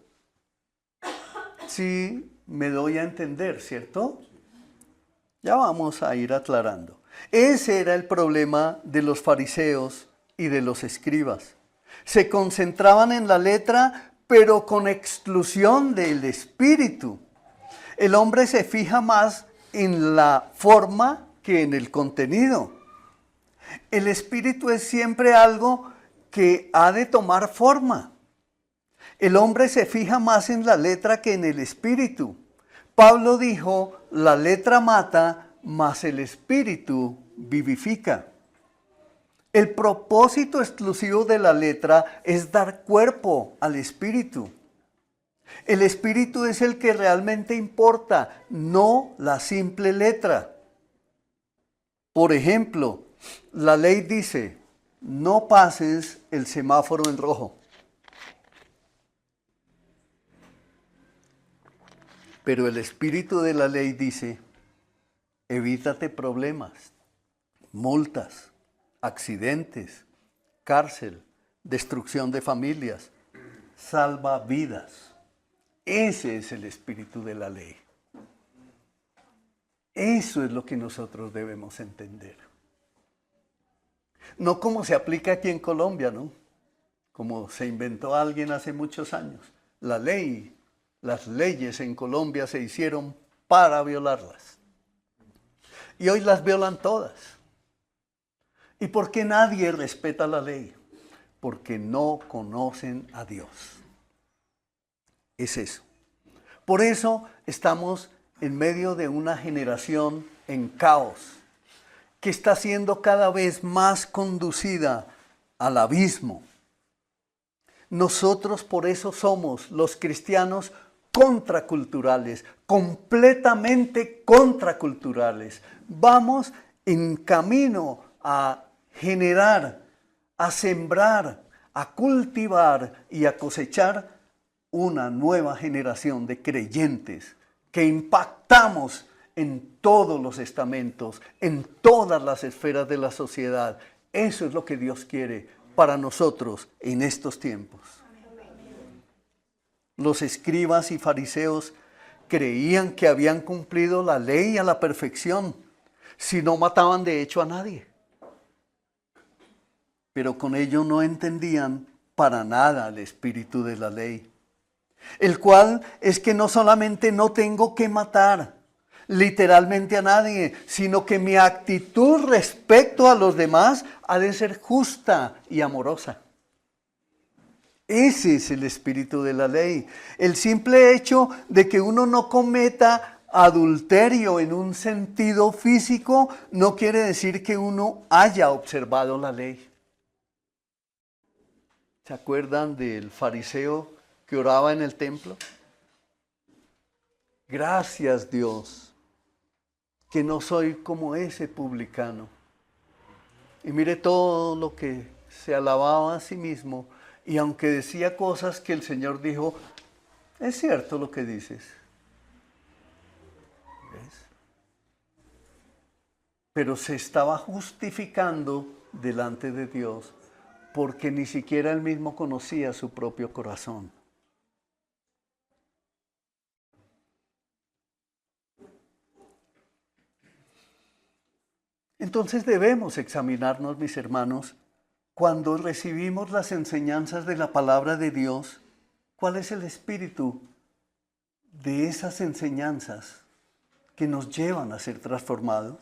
Sí, me doy a entender, ¿cierto? Ya vamos a ir aclarando. Ese era el problema de los fariseos y de los escribas. Se concentraban en la letra, pero con exclusión del espíritu. El hombre se fija más en la forma que en el contenido. El espíritu es siempre algo que ha de tomar forma. El hombre se fija más en la letra que en el espíritu. Pablo dijo, la letra mata, mas el espíritu vivifica. El propósito exclusivo de la letra es dar cuerpo al espíritu. El espíritu es el que realmente importa, no la simple letra. Por ejemplo, la ley dice, no pases el semáforo en rojo. Pero el espíritu de la ley dice, evítate problemas, multas, accidentes, cárcel, destrucción de familias, salva vidas. Ese es el espíritu de la ley. Eso es lo que nosotros debemos entender. No como se aplica aquí en Colombia, ¿no? Como se inventó alguien hace muchos años. La ley, las leyes en Colombia se hicieron para violarlas. Y hoy las violan todas. ¿Y por qué nadie respeta la ley? Porque no conocen a Dios. es eso. Por eso estamos en medio de una generación en caos, que está siendo cada vez más conducida al abismo. Nosotros por eso somos los cristianos contraculturales, completamente contraculturales. Vamos en camino a generar, a sembrar, a cultivar y a cosechar una nueva generación de creyentes que impactamos en todos los estamentos, en todas las esferas de la sociedad. Eso es lo que Dios quiere para nosotros en estos tiempos. Los escribas y fariseos creían que habían cumplido la ley a la perfección, si no mataban de hecho a nadie. Pero con ello no entendían para nada el espíritu de la ley, el cual es que no solamente no tengo que matar literalmente a nadie, sino que mi actitud respecto a los demás ha de ser justa y amorosa. Ese es el espíritu de la ley. El simple hecho de que uno no cometa adulterio en un sentido físico no quiere decir que uno haya observado la ley. ¿Se acuerdan del fariseo que oraba en el templo? Gracias, Dios, que no soy como ese publicano. Y mire todo lo que se alababa a sí mismo, y aunque decía cosas que el Señor dijo, es cierto lo que dices. ¿Ves? Pero se estaba justificando delante de Dios, porque ni siquiera él mismo conocía su propio corazón. Entonces debemos examinarnos, mis hermanos, cuando recibimos las enseñanzas de la palabra de Dios, ¿cuál es el espíritu de esas enseñanzas que nos llevan a ser transformados?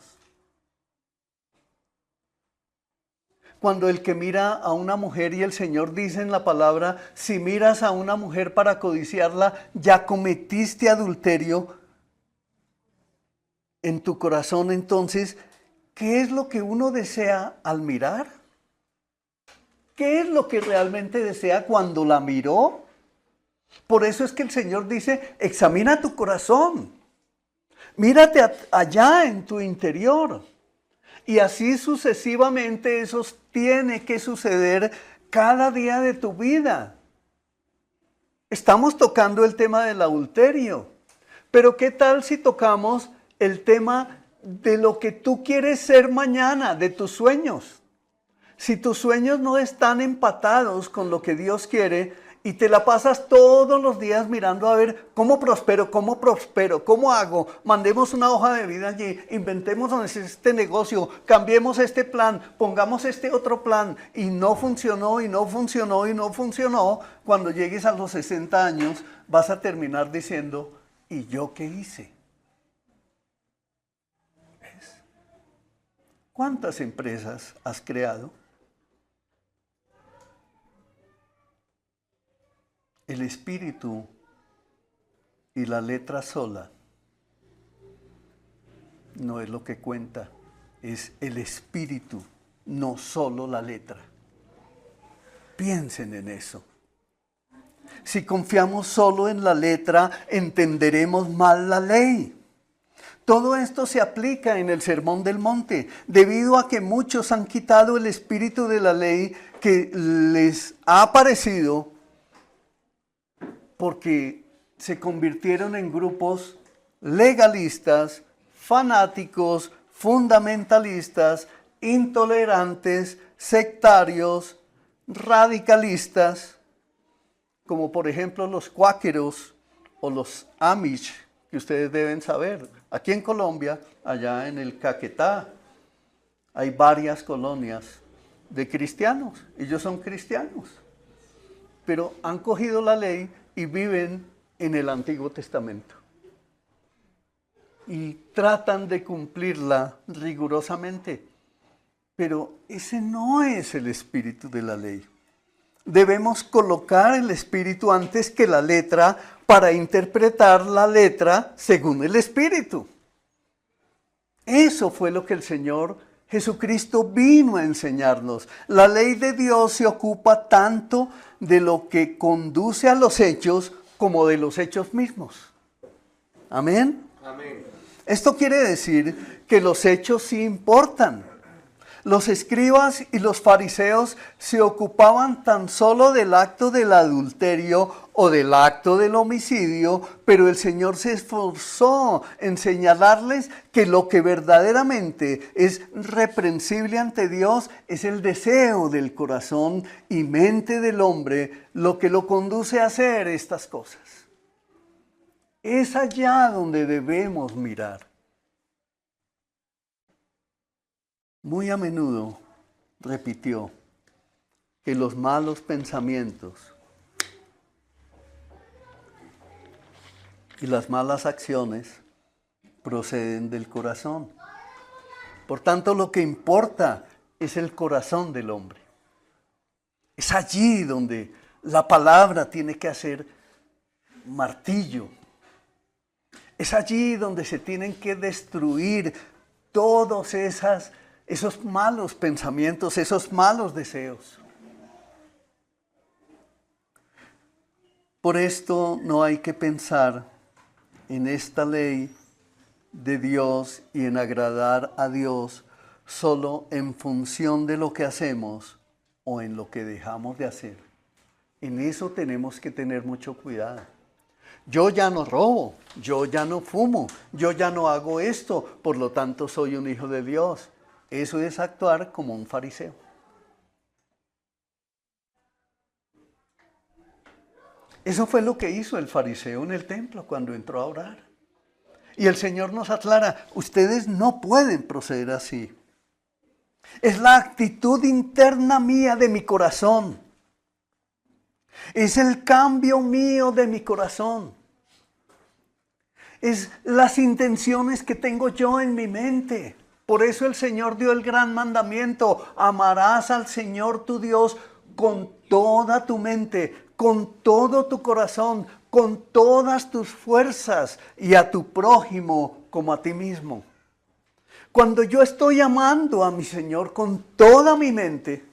Cuando el que mira a una mujer y el Señor dice en la palabra, si miras a una mujer para codiciarla, ya cometiste adulterio en tu corazón. Entonces, ¿qué es lo que uno desea al mirar? ¿Qué es lo que realmente desea cuando la miró? Por eso es que el Señor dice, examina tu corazón, mírate allá en tu interior. Y así sucesivamente eso tiene que suceder cada día de tu vida. Estamos tocando el tema del adulterio, pero ¿qué tal si tocamos el tema de lo que tú quieres ser mañana, de tus sueños? Si tus sueños no están empatados con lo que Dios quiere y te la pasas todos los días mirando a ver cómo prospero, cómo hago, mandemos una hoja de vida allí, inventemos este negocio, cambiemos este plan, pongamos este otro plan y no funcionó, cuando llegues a los 60 años vas a terminar diciendo, ¿y yo qué hice? ¿Ves? ¿Cuántas empresas has creado? El espíritu y la letra sola no es lo que cuenta, es el espíritu, no solo la letra. Piensen en eso. Si confiamos solo en la letra, entenderemos mal la ley. Todo esto se aplica en el Sermón del Monte, debido a que muchos han quitado el espíritu de la ley que les ha aparecido, porque se convirtieron en grupos legalistas, fanáticos, fundamentalistas, intolerantes, sectarios, radicalistas, como por ejemplo los cuáqueros o los Amish, que ustedes deben saber. Aquí en Colombia, allá en el Caquetá, hay varias colonias de cristianos. Ellos son cristianos, pero han cogido la ley y viven en el Antiguo Testamento. Y tratan de cumplirla rigurosamente. Pero ese no es el espíritu de la ley. debemos colocar el Espíritu antes que la letra para interpretar la letra según el Espíritu. Eso fue lo que el Señor Jesucristo vino a enseñarnos. La ley de Dios se ocupa tanto de lo que conduce a los hechos como de los hechos mismos. ¿Amén? Amén. Esto quiere decir que los hechos sí importan. Los escribas y los fariseos se ocupaban tan solo del acto del adulterio o del acto del homicidio, pero el Señor se esforzó en señalarles que lo que verdaderamente es reprensible ante Dios es el deseo del corazón y mente del hombre, lo que lo conduce a hacer estas cosas. Es allá donde debemos mirar. Muy a menudo repitió que los malos pensamientos y las malas acciones proceden del corazón. Por tanto, lo que importa es el corazón del hombre. Es allí donde la palabra tiene que hacer martillo. Es allí donde se tienen que destruir todos esos malos pensamientos, esos malos deseos. Por esto no hay que pensar en esta ley de Dios y en agradar a Dios solo en función de lo que hacemos o en lo que dejamos de hacer. En eso tenemos que tener mucho cuidado. Yo ya no robo, yo ya no fumo, yo ya no hago esto, por lo tanto soy un hijo de Dios. Eso es actuar como un fariseo. Eso fue lo que hizo el fariseo en el templo cuando entró a orar. Y el Señor nos aclara, ustedes no pueden proceder así. Es la actitud interna mía de mi corazón. Es el cambio mío de mi corazón. Es las intenciones que tengo yo en mi mente. Por eso el Señor dio el gran mandamiento. Amarás al Señor tu Dios con toda tu mente, con todo tu corazón, con todas tus fuerzas y a tu prójimo como a ti mismo. Cuando yo estoy amando a mi Señor con toda mi mente,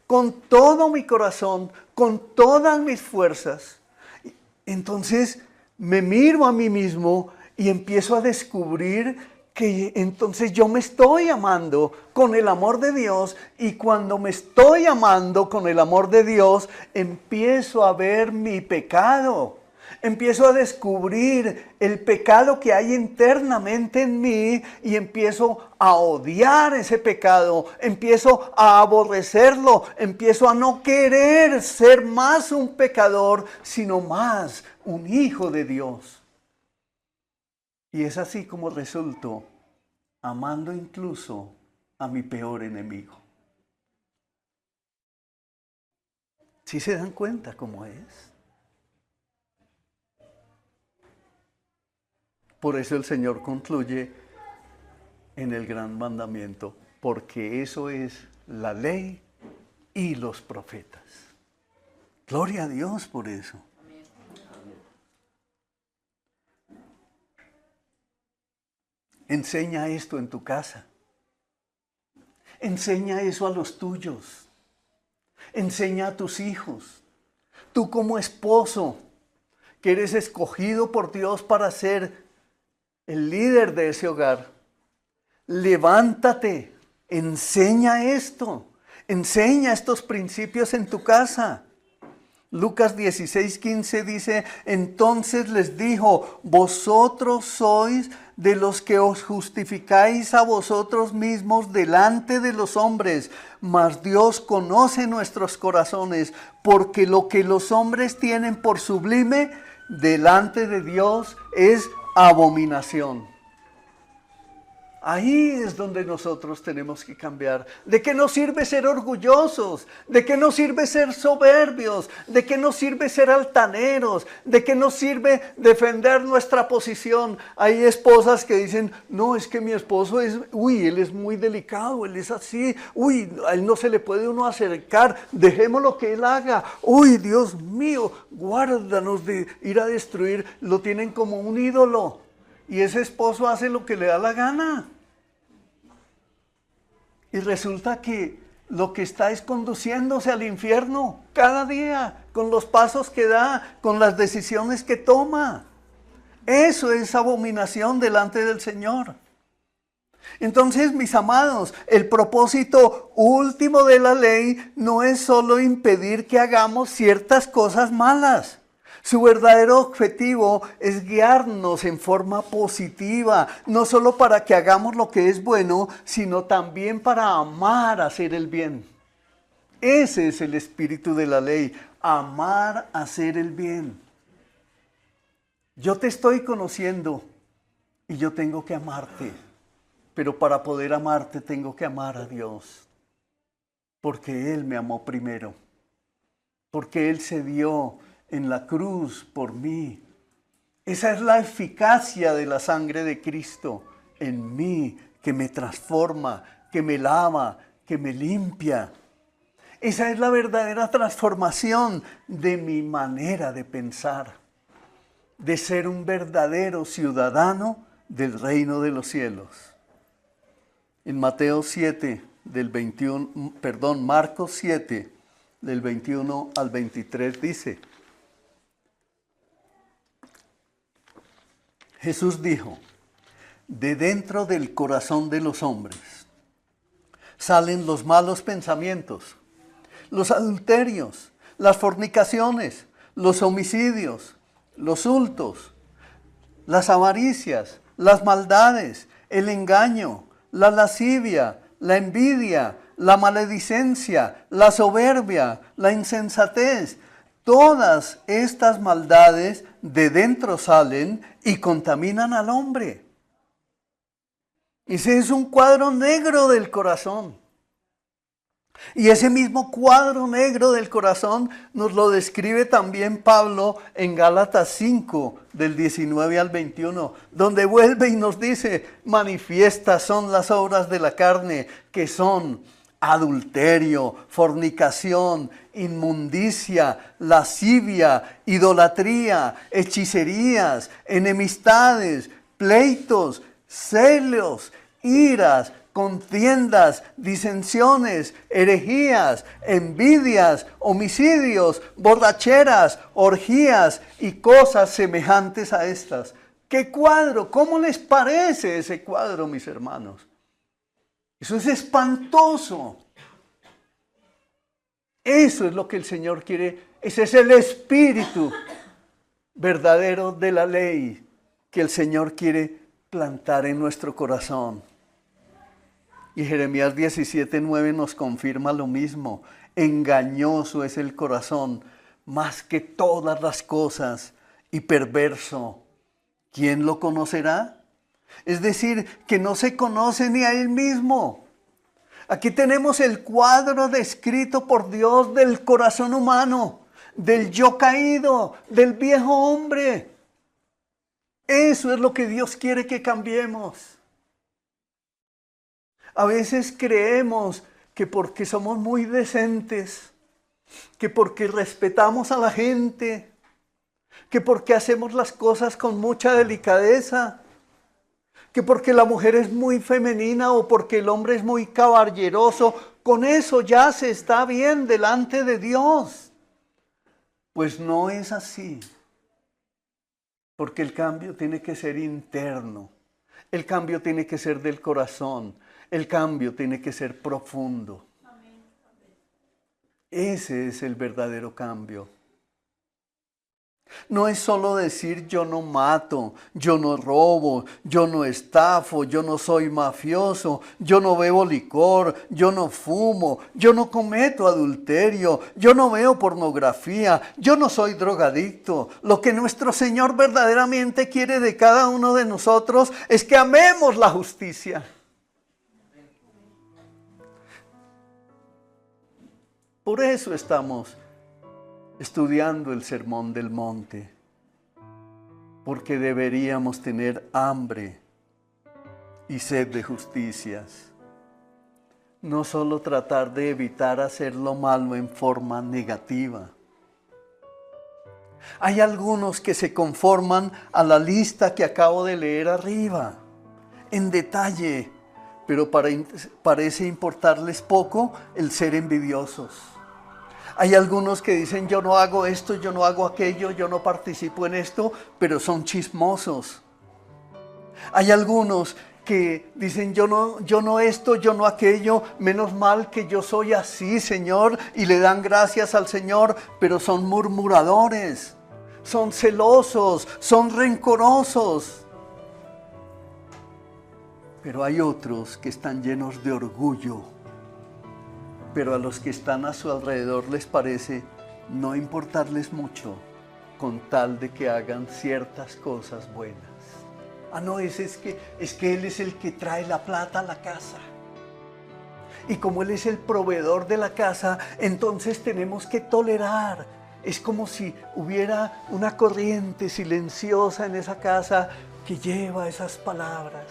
con todo mi corazón, con todas mis fuerzas, entonces me miro a mí mismo y empiezo a descubrir que entonces yo me estoy amando con el amor de Dios, y cuando me estoy amando con el amor de Dios, empiezo a ver mi pecado. Empiezo a descubrir el pecado que hay internamente en mí y empiezo a odiar ese pecado, empiezo a aborrecerlo, empiezo a no querer ser más un pecador, sino más un hijo de Dios. Y es así como resulto amando incluso a mi peor enemigo. ¿Sí se dan cuenta cómo es? Por eso el Señor concluye en el gran mandamiento, porque eso es la ley y los profetas. Gloria a Dios por eso. Enseña esto en tu casa. Enseña eso a los tuyos. Enseña a tus hijos. Tú como esposo, que eres escogido por Dios para ser el líder de ese hogar, levántate, enseña esto, enseña estos principios en tu casa. Lucas 16:15 dice, entonces les dijo, vosotros sois de los que os justificáis a vosotros mismos delante de los hombres, mas Dios conoce nuestros corazones, porque lo que los hombres tienen por sublime delante de Dios es abominación. Ahí es donde nosotros tenemos que cambiar. ¿De qué nos sirve ser orgullosos? ¿De qué nos sirve ser soberbios? ¿De qué nos sirve ser altaneros? ¿De qué nos sirve defender nuestra posición? Hay esposas que dicen, no, es que mi esposo es, él es muy delicado, él es así, a él no se le puede uno acercar, dejémoslo que él haga. Dios mío, guárdanos de ir a destruir. Lo tienen como un ídolo. Y ese esposo hace lo que le da la gana. Y resulta que lo que está es conduciéndose al infierno cada día, con los pasos que da, con las decisiones que toma. Eso es abominación delante del Señor. Entonces, mis amados, el propósito último de la ley no es solo impedir que hagamos ciertas cosas malas. Su verdadero objetivo es guiarnos en forma positiva, no solo para que hagamos lo que es bueno, sino también para amar hacer el bien. Ese es el espíritu de la ley, amar hacer el bien. Yo te estoy conociendo y yo tengo que amarte, pero para poder amarte tengo que amar a Dios, porque Él me amó primero, porque Él se dio en la cruz por mí. Esa es la eficacia de la sangre de Cristo en mí, que me transforma, que me lava, que me limpia. Esa es la verdadera transformación de mi manera de pensar, de ser un verdadero ciudadano del reino de los cielos. En Marcos 7, del 21 al 23 dice: Jesús dijo, de dentro del corazón de los hombres salen los malos pensamientos, los adulterios, las fornicaciones, los homicidios, los hurtos, las avaricias, las maldades, el engaño, la lascivia, la envidia, la maledicencia, la soberbia, la insensatez. Todas estas maldades de dentro salen y contaminan al hombre. Ese es un cuadro negro del corazón. Y ese mismo cuadro negro del corazón nos lo describe también Pablo en Gálatas 5, del 19 al 21, donde vuelve y nos dice, manifiestas son las obras de la carne, que son adulterio, fornicación, inmundicia, lascivia, idolatría, hechicerías, enemistades, pleitos, celos, iras, contiendas, disensiones, herejías, envidias, homicidios, borracheras, orgías y cosas semejantes a estas. ¿Qué cuadro? ¿Cómo les parece ese cuadro, mis hermanos? Eso es espantoso. Eso es lo que el Señor quiere. Ese es el espíritu verdadero de la ley que el Señor quiere plantar en nuestro corazón. Y Jeremías 17:9 nos confirma lo mismo. Engañoso es el corazón más que todas las cosas y perverso. ¿Quién lo conocerá? Es decir, que no se conoce ni a él mismo. Aquí tenemos el cuadro descrito por Dios del corazón humano, del yo caído, del viejo hombre. Eso es lo que Dios quiere que cambiemos. A veces creemos que porque somos muy decentes, que porque respetamos a la gente, que porque hacemos las cosas con mucha delicadeza, que porque la mujer es muy femenina o porque el hombre es muy caballeroso, con eso ya se está bien delante de Dios. Pues no es así, porque el cambio tiene que ser interno, el cambio tiene que ser del corazón, el cambio tiene que ser profundo. Ese es el verdadero cambio. No es solo decir yo no mato, yo no robo, yo no estafo, yo no soy mafioso, yo no bebo licor, yo no fumo, yo no cometo adulterio, yo no veo pornografía, yo no soy drogadicto. Lo que nuestro Señor verdaderamente quiere de cada uno de nosotros es que amemos la justicia, Por eso estamos estudiando el Sermón del Monte, porque deberíamos tener hambre y sed de justicias. No solo tratar de evitar hacer lo malo en forma negativa. Hay algunos que se conforman a la lista que acabo de leer arriba, en detalle, pero parece importarles poco el ser envidiosos. Hay algunos que dicen, yo no hago esto, yo no hago aquello, yo no participo en esto, pero son chismosos. Hay algunos que dicen, yo no esto, yo no aquello, menos mal que yo soy así, Señor, y le dan gracias al Señor, pero son murmuradores, son celosos, son rencorosos. Pero hay otros que están llenos de orgullo, pero a los que están a su alrededor les parece no importarles mucho con tal de que hagan ciertas cosas buenas. Ah, no, es que Él es el que trae la plata a la casa. Y como Él es el proveedor de la casa, entonces tenemos que tolerar. Es como si hubiera una corriente silenciosa en esa casa que lleva esas palabras.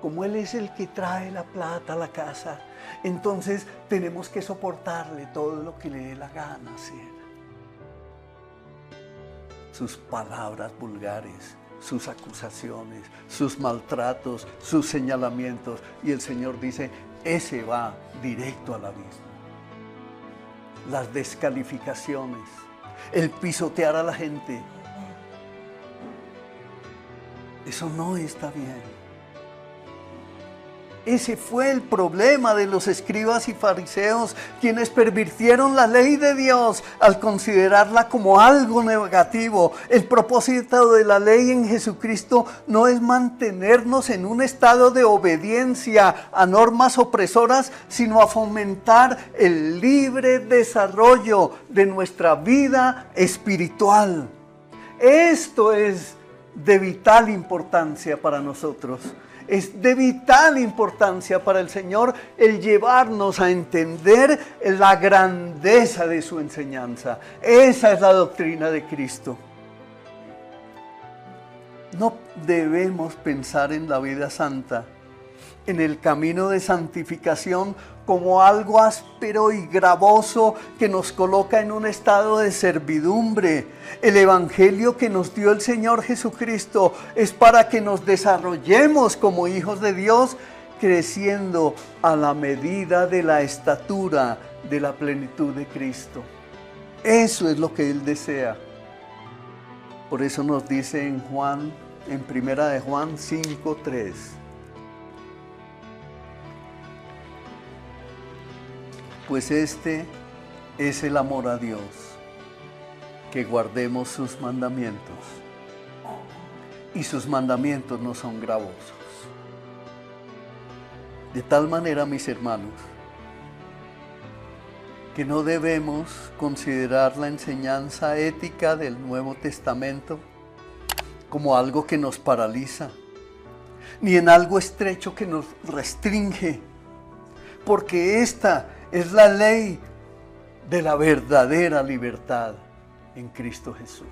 Como Él es el que trae la plata a la casa, entonces tenemos que soportarle todo lo que le dé la gana hacer. Sus palabras vulgares, sus acusaciones, sus maltratos, sus señalamientos. Y el Señor dice, ese va directo al abismo. Las descalificaciones, el pisotear a la gente, eso no está bien. Ese fue el problema de los escribas y fariseos, quienes pervirtieron la ley de Dios al considerarla como algo negativo. El propósito de la ley en Jesucristo no es mantenernos en un estado de obediencia a normas opresoras, sino a fomentar el libre desarrollo de nuestra vida espiritual. Esto es de vital importancia para nosotros. Es de vital importancia para el Señor el llevarnos a entender la grandeza de su enseñanza. Esa es la doctrina de Cristo. No debemos pensar en la vida santa, en el camino de santificación, como algo áspero y gravoso que nos coloca en un estado de servidumbre. El evangelio que nos dio el Señor Jesucristo es para que nos desarrollemos como hijos de Dios, creciendo a la medida de la estatura de la plenitud de Cristo. Eso es lo que Él desea. Por eso nos dice en Primera de Juan 5:3. Pues este es el amor a Dios, que guardemos sus mandamientos. Y sus mandamientos no son gravosos. De tal manera, mis hermanos, que no debemos considerar la enseñanza ética del Nuevo Testamento como algo que nos paraliza, ni en algo estrecho que nos restringe, porque esta es la ley de la verdadera libertad en Cristo Jesús.